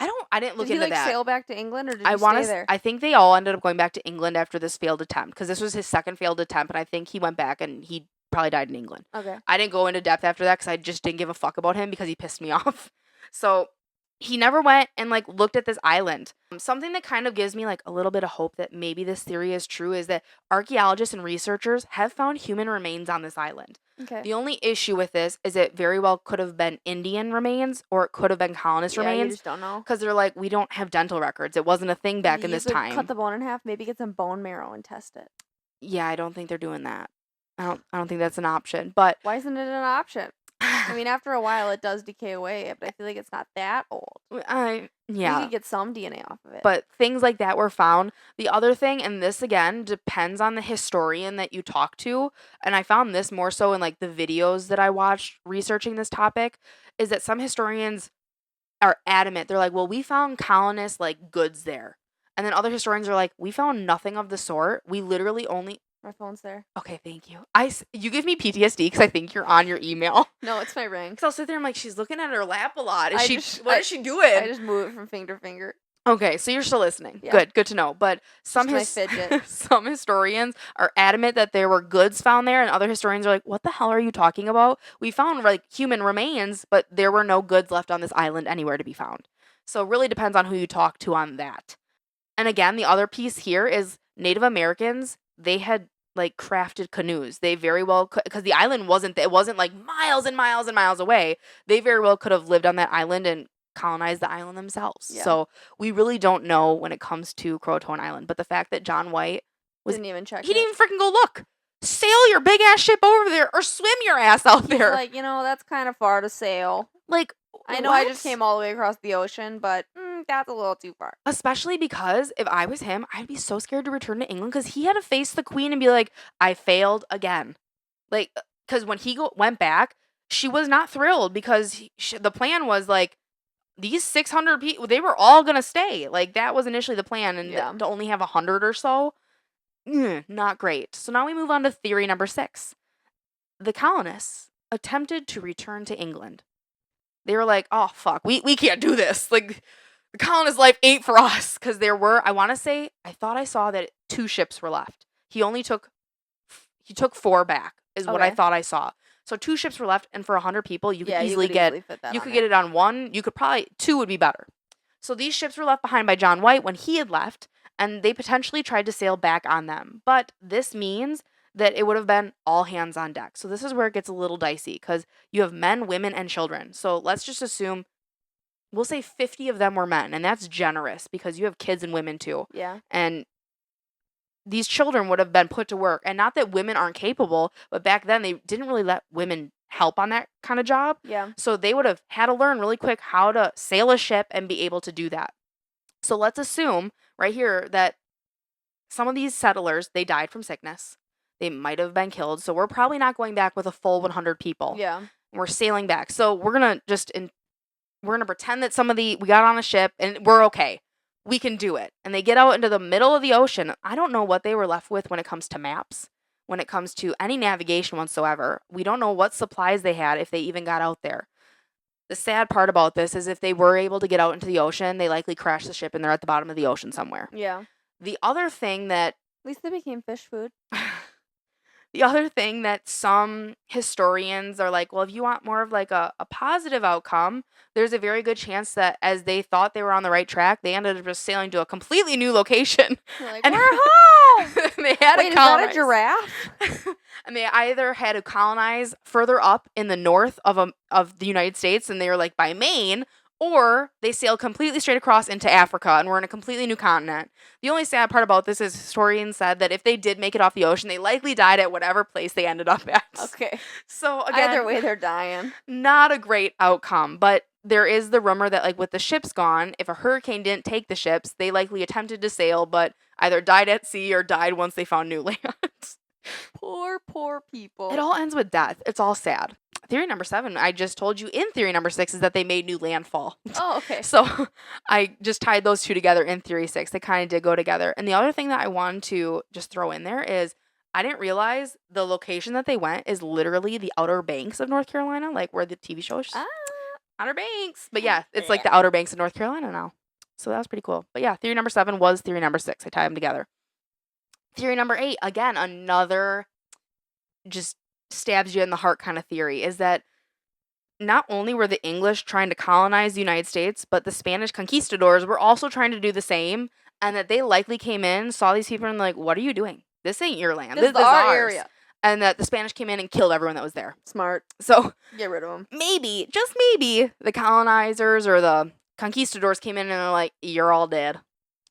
I didn't look Did he into like that. sail back to England or did he stay there? I think they all ended up going back to England after this failed attempt because this was his second failed attempt, and I think he went back and he probably died in England. Okay. I didn't go into depth after that because I just didn't give a fuck about him because he pissed me off. So he never went and like looked at this island. Something that kind of gives me like a little bit of hope that maybe this theory is true is that archaeologists and researchers have found human remains on this island. Okay. The only issue with this is it very well could have been Indian remains or it could have been colonist You remains just don't know. because they're like, we don't have dental records. It wasn't a thing back in this You could time. cut the bone in half, maybe get some bone marrow and test it. Yeah, I don't think they're doing that. I don't think that's an option. But Why isn't it an option? I mean, after a while, it does decay away, but I feel like it's not that old. You yeah. could get some DNA off of it. But things like that were found. The other thing, and this again depends on the historian that you talk to, and I found this more so in like the videos that I watched researching this topic, is that some historians are adamant. They're like, well, we found colonists like goods there. And then other historians are like, we found nothing of the sort. We literally only. My phone's there. Okay, thank you. You give me PTSD because I think you're on your email. No, it's my ring. Because I'll sit there and I'm like, she's looking at her lap a lot. What is she I doing? just move it from finger to finger. Okay, so you're still listening. Yeah. Good to know. But some Just my fidget. some historians are adamant that there were goods found there, and other historians are like, what the hell are you talking about? We found like human remains, but there were no goods left on this island anywhere to be found. So it really depends on who you talk to on that. And again, the other piece here is Native Americans, they had like crafted canoes. They very well could, because the island it wasn't like miles and miles and miles away. They very well could have lived on that island and colonized the island themselves. Yeah. So we really don't know when it comes to CROATOAN Island. But the fact that John White didn't even check. He didn't even freaking go look. Sail your big ass ship over there or swim your ass out there. Like, that's kind of far to sail. Like, I know I just came all the way across the ocean, but that's a little too far. Especially because if I was him, I'd be so scared to return to England because he had to face the queen and be like, I failed again. Like, because when he went back, she was not thrilled because the plan was like, these 600 people, they were all going to stay. Like, that was initially the plan. And to only have 100 or so, not great. So now we move on to theory number 6. The colonists attempted to return to England. They were like, oh, fuck, we can't do this. Like, the colonist life ain't for us, because there were, I want to say, I thought I saw that 2 ships were left. He took 4 back, is what I Okay. thought I saw. So 2 ships were left, and for 100 people, you could Yeah, easily you could get, easily fit that you on could there. get it on 1. You could probably 2 would be better. So these ships were left behind by John White when he had left, and they potentially tried to sail back on them. But this means that it would have been all hands on deck. So this is where it gets a little dicey, because you have men, women, and children. So let's just assume, we'll say 50 of them were men, and that's generous because you have kids and women too. Yeah. And these children would have been put to work. And not that women aren't capable, but back then they didn't really let women help on that kind of job. Yeah. So they would have had to learn really quick how to sail a ship and be able to do that. So let's assume right here that some of these settlers, they died from sickness. They might have been killed. So we're probably not going back with a full 100 people. Yeah. We're sailing back. So we're going to pretend that we got on a ship and we're okay. We can do it. And they get out into the middle of the ocean. I don't know what they were left with when it comes to maps, when it comes to any navigation whatsoever. We don't know what supplies they had if they even got out there. The sad part about this is if they were able to get out into the ocean, they likely crashed the ship and they're at the bottom of the ocean somewhere. Yeah. The other thing that At least they became fish food. The other thing that some historians are like, well, if you want more of like a positive outcome, there's a very good chance that as they thought they were on the right track, they ended up just sailing to a completely new location. You're like, And we're home! they had Wait, to is that a colonize. giraffe? And they either had to colonize further up in the north of the United States, and they were like by Maine, or they sailed completely straight across into Africa and were in a completely new continent. The only sad part about this is historians said that if they did make it off the ocean, they likely died at whatever place they ended up at. Okay. So again, Either way, they're dying. not a great outcome, but there is the rumor that like with the ships gone, if a hurricane didn't take the ships, they likely attempted to sail, but either died at sea or died once they found new land. Poor people. It all ends with death. It's all sad. Theory number 7, I just told you in theory number 6, is that they made new landfall. Oh, okay. So I just tied those 2 together in theory 6. They kind of did go together. And the other thing that I wanted to just throw in there is I didn't realize the location that they went is literally the Outer Banks of North Carolina, like where the TV show is. Outer Banks. But yeah, it's like the Outer Banks of North Carolina now. So that was pretty cool. But yeah, theory number 7 was theory number 6. I tied them together. Theory number 8, again, another just stabs you in the heart kind of theory, is that not only were the English trying to colonize the United States, but the Spanish conquistadors were also trying to do the same, and that they likely came in, saw these people, and like, what are you doing? This ain't your land. This is our ours. area. And that the Spanish came in and killed everyone that was there. Smart. So Get rid of them. maybe, just maybe, the colonizers or the conquistadors came in and they're like, you're all dead.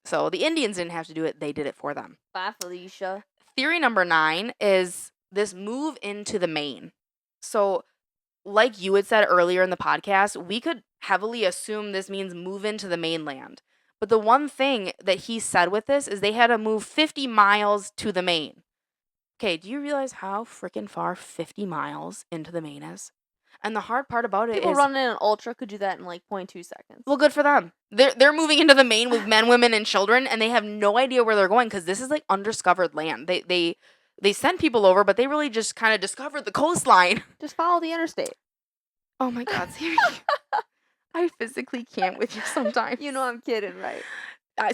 So the Indians didn't have to do it. They did it for them. Bye, Felicia. Theory number 9 is this move into the Maine. So like you had said earlier in the podcast, we could heavily assume this means move into the mainland. But the one thing that he said with this is they had to move 50 miles to the Maine. Okay, do you realize how freaking far 50 miles into the Maine is? And the hard part about it People is, running an ultra could do that in like 0.2 seconds. well, good for them. They're moving into the Maine with men, women, and children, and they have no idea where they're going because this is like undiscovered land. They sent people over, but they really just kind of discovered the coastline. Just follow the interstate. Oh my God, Siri. I physically can't with you sometimes. You know I'm kidding, right?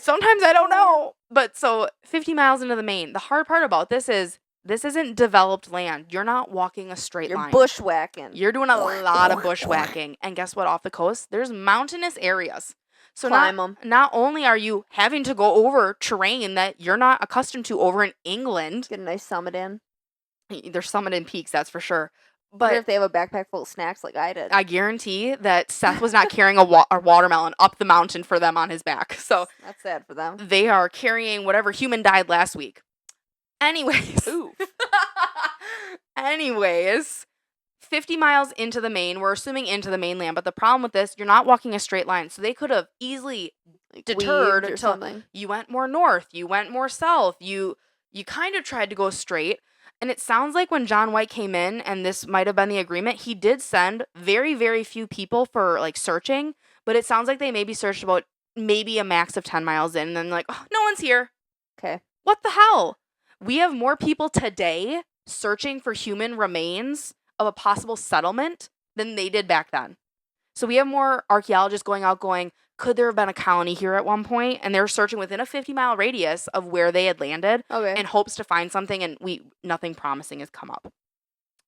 Sometimes I don't know. But so 50 miles into the Maine. The hard part about this is this isn't developed land. You're not walking a straight You're line. bushwhacking. You're doing a lot of bushwhacking. And guess what? Off the coast, there's mountainous areas. So Climb 'em. not only are you having to go over terrain that you're not accustomed to over in England, Get a nice summit in. there's summit and peaks, that's for sure. Wonder But if they have a backpack full of snacks like I did. I guarantee that Seth was not carrying a watermelon up the mountain for them on his back. So That's sad for them. they are carrying whatever human died last week. Anyways. Ooh. Anyways, 50 miles into the Maine, we're assuming into the mainland, but the problem with this, you're not walking a straight line. So they could have easily Like deterred weaved or until something. you went more north, you went more south, you kind of tried to go straight. And it sounds like when John White came in, and this might have been the agreement, he did send very, very few people for like searching, but it sounds like they maybe searched about maybe a max of 10 miles in, and then like, oh, no one's here. Okay. What the hell? We have more people today searching for human remains of a possible settlement than they did back then. So we have more archaeologists going out going, could there have been a colony here at one point? And they're searching within a 50-mile radius of where they had landed Okay. in hopes to find something, and nothing promising has come up.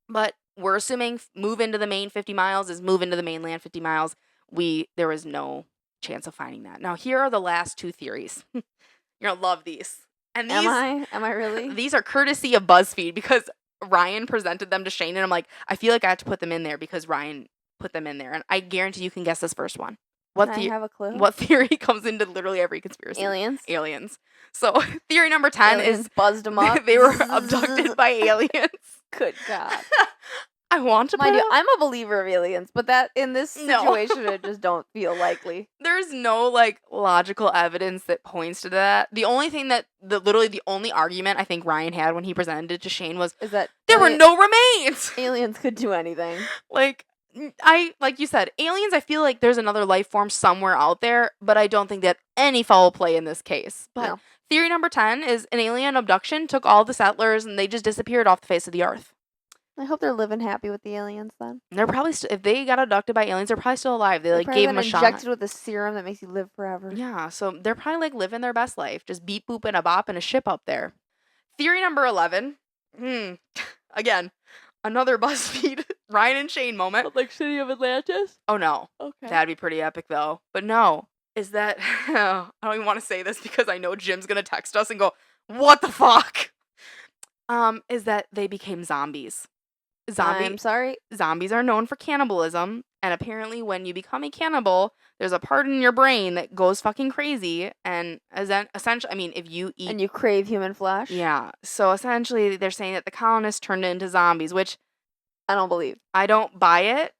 But we're assuming move into the main 50 miles is move into the mainland 50 miles. There was no chance of finding that. Now, here are the last two theories. You're going to love these. And these, Am I really? These are courtesy of BuzzFeed because Ryan presented them to Shane, and I'm like, I feel like I have to put them in there because Ryan put them in there. And I guarantee you can guess this first one. Can I have a clue? What theory comes into literally every conspiracy? Aliens. So theory number 10 Aliens is buzzed them up. they were abducted by aliens. Good God. I want to Mind you, I'm a believer of aliens, but that in this No. situation, it just don't feel likely. There's no like logical evidence that points to that. The only thing that literally the only argument I think Ryan had when he presented it to Shane was Is that there were no remains. aliens could do anything. Like you said, aliens, I feel like there's another life form somewhere out there, but I don't think they have any foul play in this case. But No. theory number 10 is an alien abduction took all the settlers and they just disappeared off the face of the earth. I hope they're living happy with the aliens then. They're probably if they got abducted by aliens, they're probably still alive. They like probably gave them a been shot. injected with a serum that makes you live forever. Yeah, so they're probably like living their best life, just beep boop and a bop and a ship up there. Theory number 11. Again, another BuzzFeed Ryan and Shane moment. Like City of Atlantis? Oh no. Okay. That'd be pretty epic though. But no, is that I don't even want to say this because I know Jim's gonna text us and go, "What the fuck?" Is that they became zombies. I'm sorry. Zombies are known for cannibalism, and apparently when you become a cannibal, there's a part in your brain that goes fucking crazy, and essentially, I mean, if you eat... And you crave human flesh? Yeah, so essentially they're saying that the colonists turned into zombies, which... I don't believe. I don't buy it,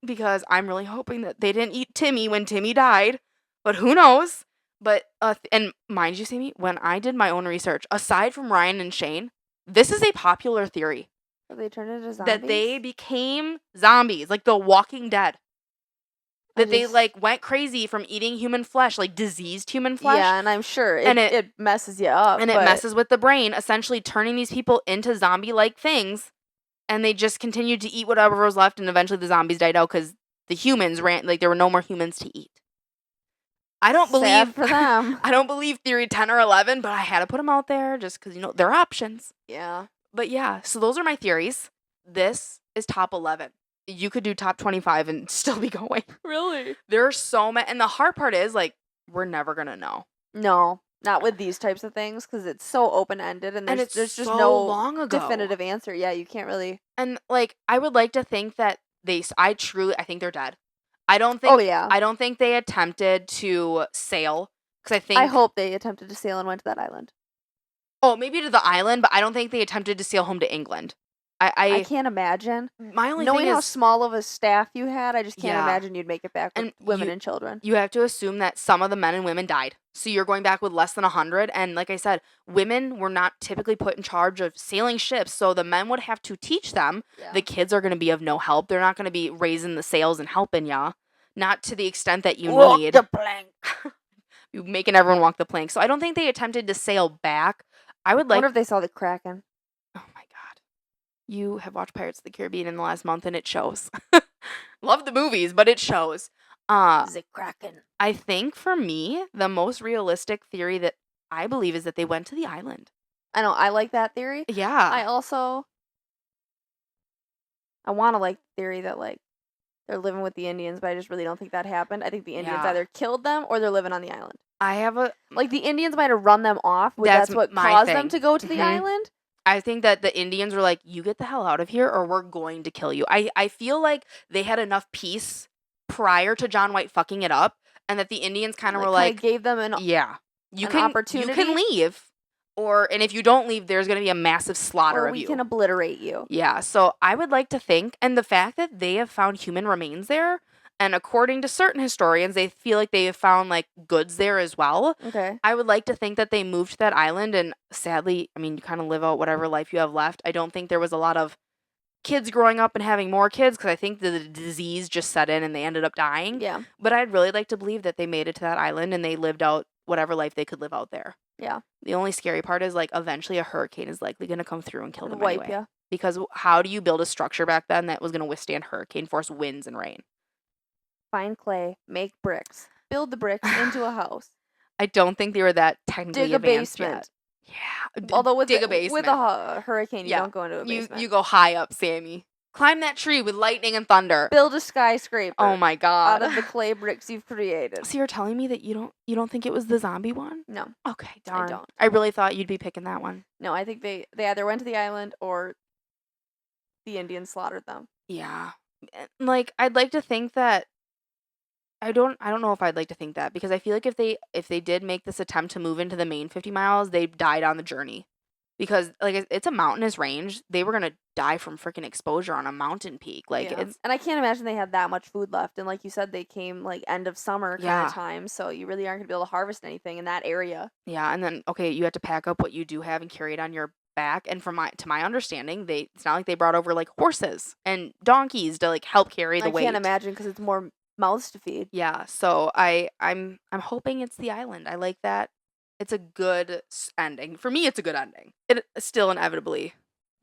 because I'm really hoping that they didn't eat Timmy when Timmy died, but who knows? But, and mind you, Sammy, when I did my own research, aside from Ryan and Shane, this is a popular theory. They turned into zombies? That they became zombies, like the Walking Dead. That they like went crazy from eating human flesh, like diseased human flesh. Yeah, and I'm sure it messes you up. And it messes with the brain, essentially turning these people into zombie-like things. And they just continued to eat whatever was left, and eventually the zombies died out because the humans there were no more humans to eat. I don't believe Sad for them. I don't believe theory 10 or 11, but I had to put them out there just because there are options. Yeah. But yeah, so those are my theories. This is top 11. You could do top 25 and still be going. Really? There are so many. And the hard part is, like, we're never going to know. No, not with these types of things because it's so open-ended and there's just so no long ago. definitive answer. Yeah, you can't really. And, like, I would like to think that I think they're dead. I don't think. Oh, yeah. I don't think they attempted to sail. Because I hope they attempted to sail and went to that island. Oh, maybe to the island, but I don't think they attempted to sail home to England. I can't imagine. My only Knowing thing is, how small of a staff you had, I just can't Yeah. imagine you'd make it back with women and children. You have to assume that some of the men and women died. So you're going back with less than 100. And like I said, women were not typically put in charge of sailing ships. So the men would have to teach them. Yeah. The kids are going to be of no help. They're not going to be raising the sails and helping ya. Not to the extent that you Walk need. the plank. You making everyone walk the plank. So I don't think they attempted to sail back. I would like. I wonder if they saw the Kraken. Oh my God. You have watched Pirates of the Caribbean in the last month and it shows. Love the movies, but it shows. The Kraken. I think for me, the most realistic theory that I believe is that they went to the island. I know, I like that theory. Yeah. I want to like the theory that like they're living with the Indians, but I just really don't think that happened. I think the Indians either killed them or they're living on the island. I have like the Indians might have run them off, but that's what caused them to go to the island. I think that the Indians were like, you get the hell out of here or we're going to kill you. I feel like they had enough peace prior to John White fucking it up, and that the Indians kind of were like, gave them an opportunity. You can leave, and if you don't leave, there's going to be a massive slaughter of you. We can obliterate you. Yeah, so I would like to think, and the fact that they have found human remains there, and according to certain historians, they feel like they have found, like, goods there as well. Okay. I would like to think that they moved to that island, and sadly, I mean, you kind of live out whatever life you have left. I don't think there was a lot of kids growing up and having more kids, because I think the disease just set in and they ended up dying. Yeah. But I'd really like to believe that they made it to that island and they lived out whatever life they could live out there. Yeah. The only scary part is, like, eventually a hurricane is likely going to come through and kill them wipe anyway. ya. Because how do you build a structure back then that was going to withstand hurricane force winds and rain? Find clay, make bricks, build the bricks into a house. I don't think they were that technically Dig a advanced basement. yet. Yeah. Although with Dig a with basement. a hurricane, you Yeah. don't go into a basement. You go high up, Sammy. Climb that tree with lightning and thunder. Build a skyscraper. Oh my god. Out of the clay bricks you've created. So you're telling me that you don't think it was the zombie one? No. Okay, darn. I don't. I really thought you'd be picking that one. No, I think they either went to the island or the Indians slaughtered them. Yeah. Like I'd like to think that I don't know if I'd like to think that because I feel like if they did make this attempt to move into the main 50 miles, they'd died on the journey. Because like it's a mountainous range. They were going to die from freaking exposure on a mountain peak. Like it's and I can't imagine they had that much food left. And like you said, they came like end of summer kind of time, so you really aren't going to be able to harvest anything in that area. Yeah, and then okay, you have to pack up what you do have and carry it on your back. And to my understanding, it's not like they brought over like horses and donkeys to like help carry the weight. I can't imagine because it's more mouths to feed. Yeah, so I'm hoping it's the island. I like that. It's a good ending. For me, it's a good ending. It still inevitably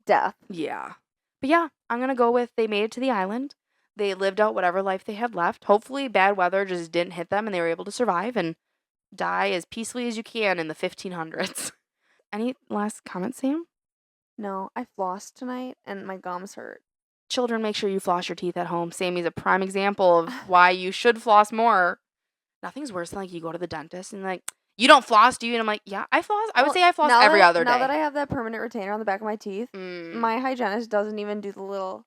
death. Yeah. But yeah, I'm going to go with they made it to the island. They lived out whatever life they had left. Hopefully bad weather just didn't hit them and they were able to survive and die as peacefully as you can in the 1500s. Any last comments, Sam? No, I flossed tonight and my gums hurt. Children, make sure you floss your teeth at home. Sammy's a prime example of why you should floss more. Nothing's worse than like you go to the dentist and like, you don't floss, do you? And I'm like, yeah, I floss. I would say I floss every other day. Now that I have that permanent retainer on the back of my teeth, my hygienist doesn't even do the little...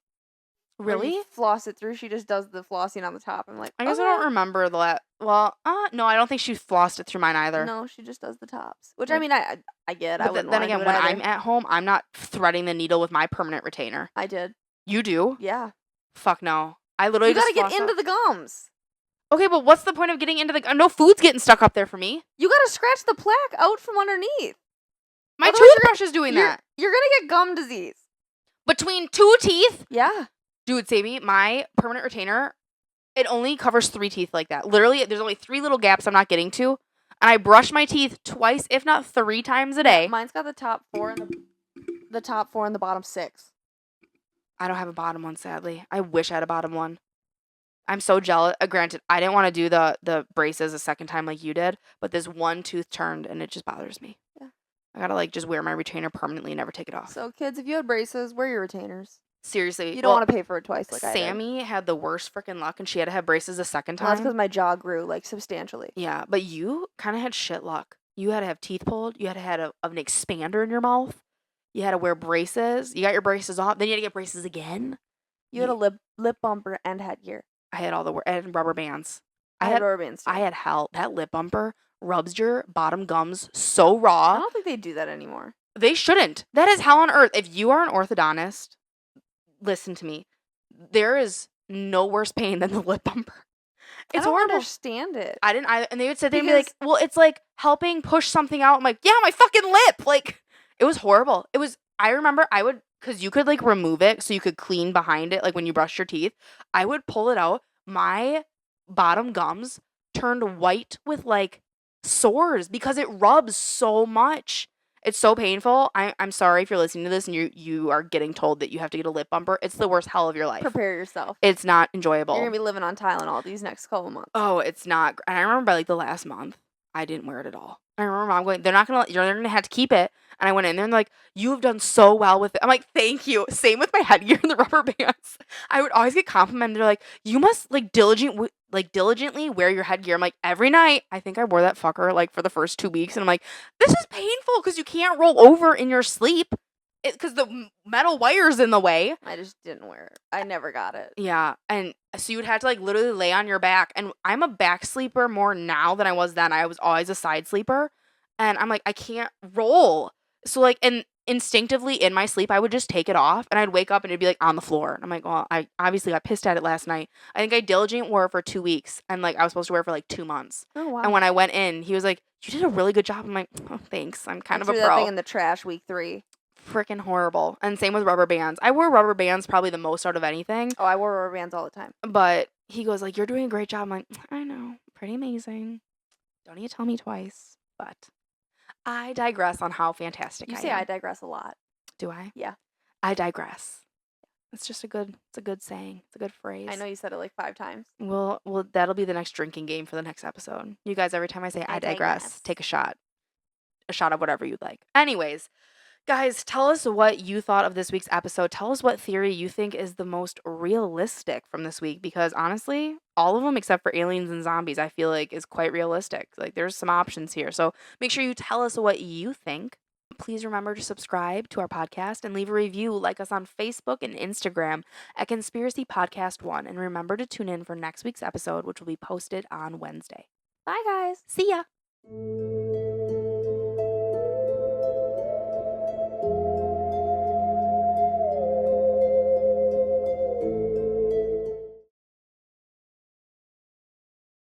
Really? Floss it through. She just does the flossing on the top. I'm like, I guess I don't remember the well, no, I don't think she flossed it through mine either. No, she just does the tops. Which, I mean, I get. I wouldn't then again, when I'm at home, I'm not threading the needle with my permanent retainer. I did. You do? Yeah. Fuck no. I literally just You gotta get into the gums. Okay, but what's the point of getting into the... No food's getting stuck up there for me. You gotta scratch the plaque out from underneath. My toothbrush is doing that. You're gonna get gum disease. Between two teeth? Yeah. Dude, Sammy, my permanent retainer, it only covers 3 teeth like that. Literally, there's only 3 little gaps I'm not getting to. And I brush my teeth twice, if not 3 times a day. Yeah, mine's got the top 4 and the top 4 and the bottom 6. I don't have a bottom one, sadly. I wish I had a bottom one. I'm so jealous. Granted, I didn't want to do the braces a second time like you did, but this one tooth turned and it just bothers me. Yeah. I gotta like just wear my retainer permanently and never take it off. So kids, if you had braces, wear your retainers. Seriously. You don't want to pay for it twice like I did. Sammy had the worst freaking luck and she had to have braces a second time. Well, that's because my jaw grew like substantially. Yeah, but you kind of had shit luck. You had to have teeth pulled. You had to have an expander in your mouth. You had to wear braces. You got your braces off. Then you had to get braces again. You had a lip bumper and headgear. I had all the and rubber bands. I had rubber bands too. I had hell. That lip bumper rubs your bottom gums so raw. I don't think they do that anymore. They shouldn't. That is hell on earth. If you are an orthodontist, listen to me. There is no worse pain than the lip bumper. It's horrible. I don't understand it. And they would sit there and be like, well, it's like helping push something out. I'm like, yeah, my fucking lip. Like, it was horrible. I remember because you could like remove it so you could clean behind it, like when you brush your teeth. I would pull it out. My bottom gums turned white with like sores because it rubs so much. It's so painful. I'm sorry if you're listening to this and you are getting told that you have to get a lip bumper. It's the worst hell of your life. Prepare yourself. It's not enjoyable. You're gonna be living on Tylenol these next couple months. Oh, it's not. And I remember by like the last month, I didn't wear it at all. I remember Mom going, they're gonna have to keep it. And I went in there and they're like, you have done so well with it. I'm like, thank you. Same with my headgear and the rubber bands. I would always get complimented. They're like, you must like diligently wear your headgear. I'm like, every night. I think I wore that fucker like for the first 2 weeks. And I'm like, this is painful because you can't roll over in your sleep because the metal wire's in the way. I just didn't wear it. I never got it. Yeah. And so you would have to like literally lay on your back. And I'm a back sleeper more now than I was then. I was always a side sleeper. And I'm like, I can't roll. So like, and instinctively in my sleep, I would just take it off and I'd wake up and it'd be like on the floor. And I'm like, well, I obviously got pissed at it last night. I think I diligent wore it for 2 weeks and like I was supposed to wear it for like 2 months. Oh, wow. And when I went in, he was like, you did a really good job. I'm like, oh, thanks. I'm kind of a pro. That thing in the trash week 3. Freaking horrible. And same with rubber bands. I wore rubber bands probably the most out of anything. Oh, I wore rubber bands all the time. But he goes like, you're doing a great job. I'm like, I know. Pretty amazing. Don't need to tell me twice. But I digress on how fantastic I am. You say I digress a lot. Do I? Yeah. I digress. It's just it's a good saying. It's a good phrase. I know you said it like 5 times. Well, that'll be the next drinking game for the next episode. You guys, every time I say I digress, take a shot of whatever you'd like. Anyways, guys, tell us what you thought of this week's episode. Tell us what theory you think is the most realistic from this week, because honestly, all of them except for aliens and zombies, I feel like is quite realistic. Like there's some options here. So make sure you tell us what you think. Please remember to subscribe to our podcast and leave a review. Like us on Facebook and Instagram at Conspiracy Podcast 1. And remember to tune in for next week's episode, which will be posted on Wednesday. Bye, guys. See ya.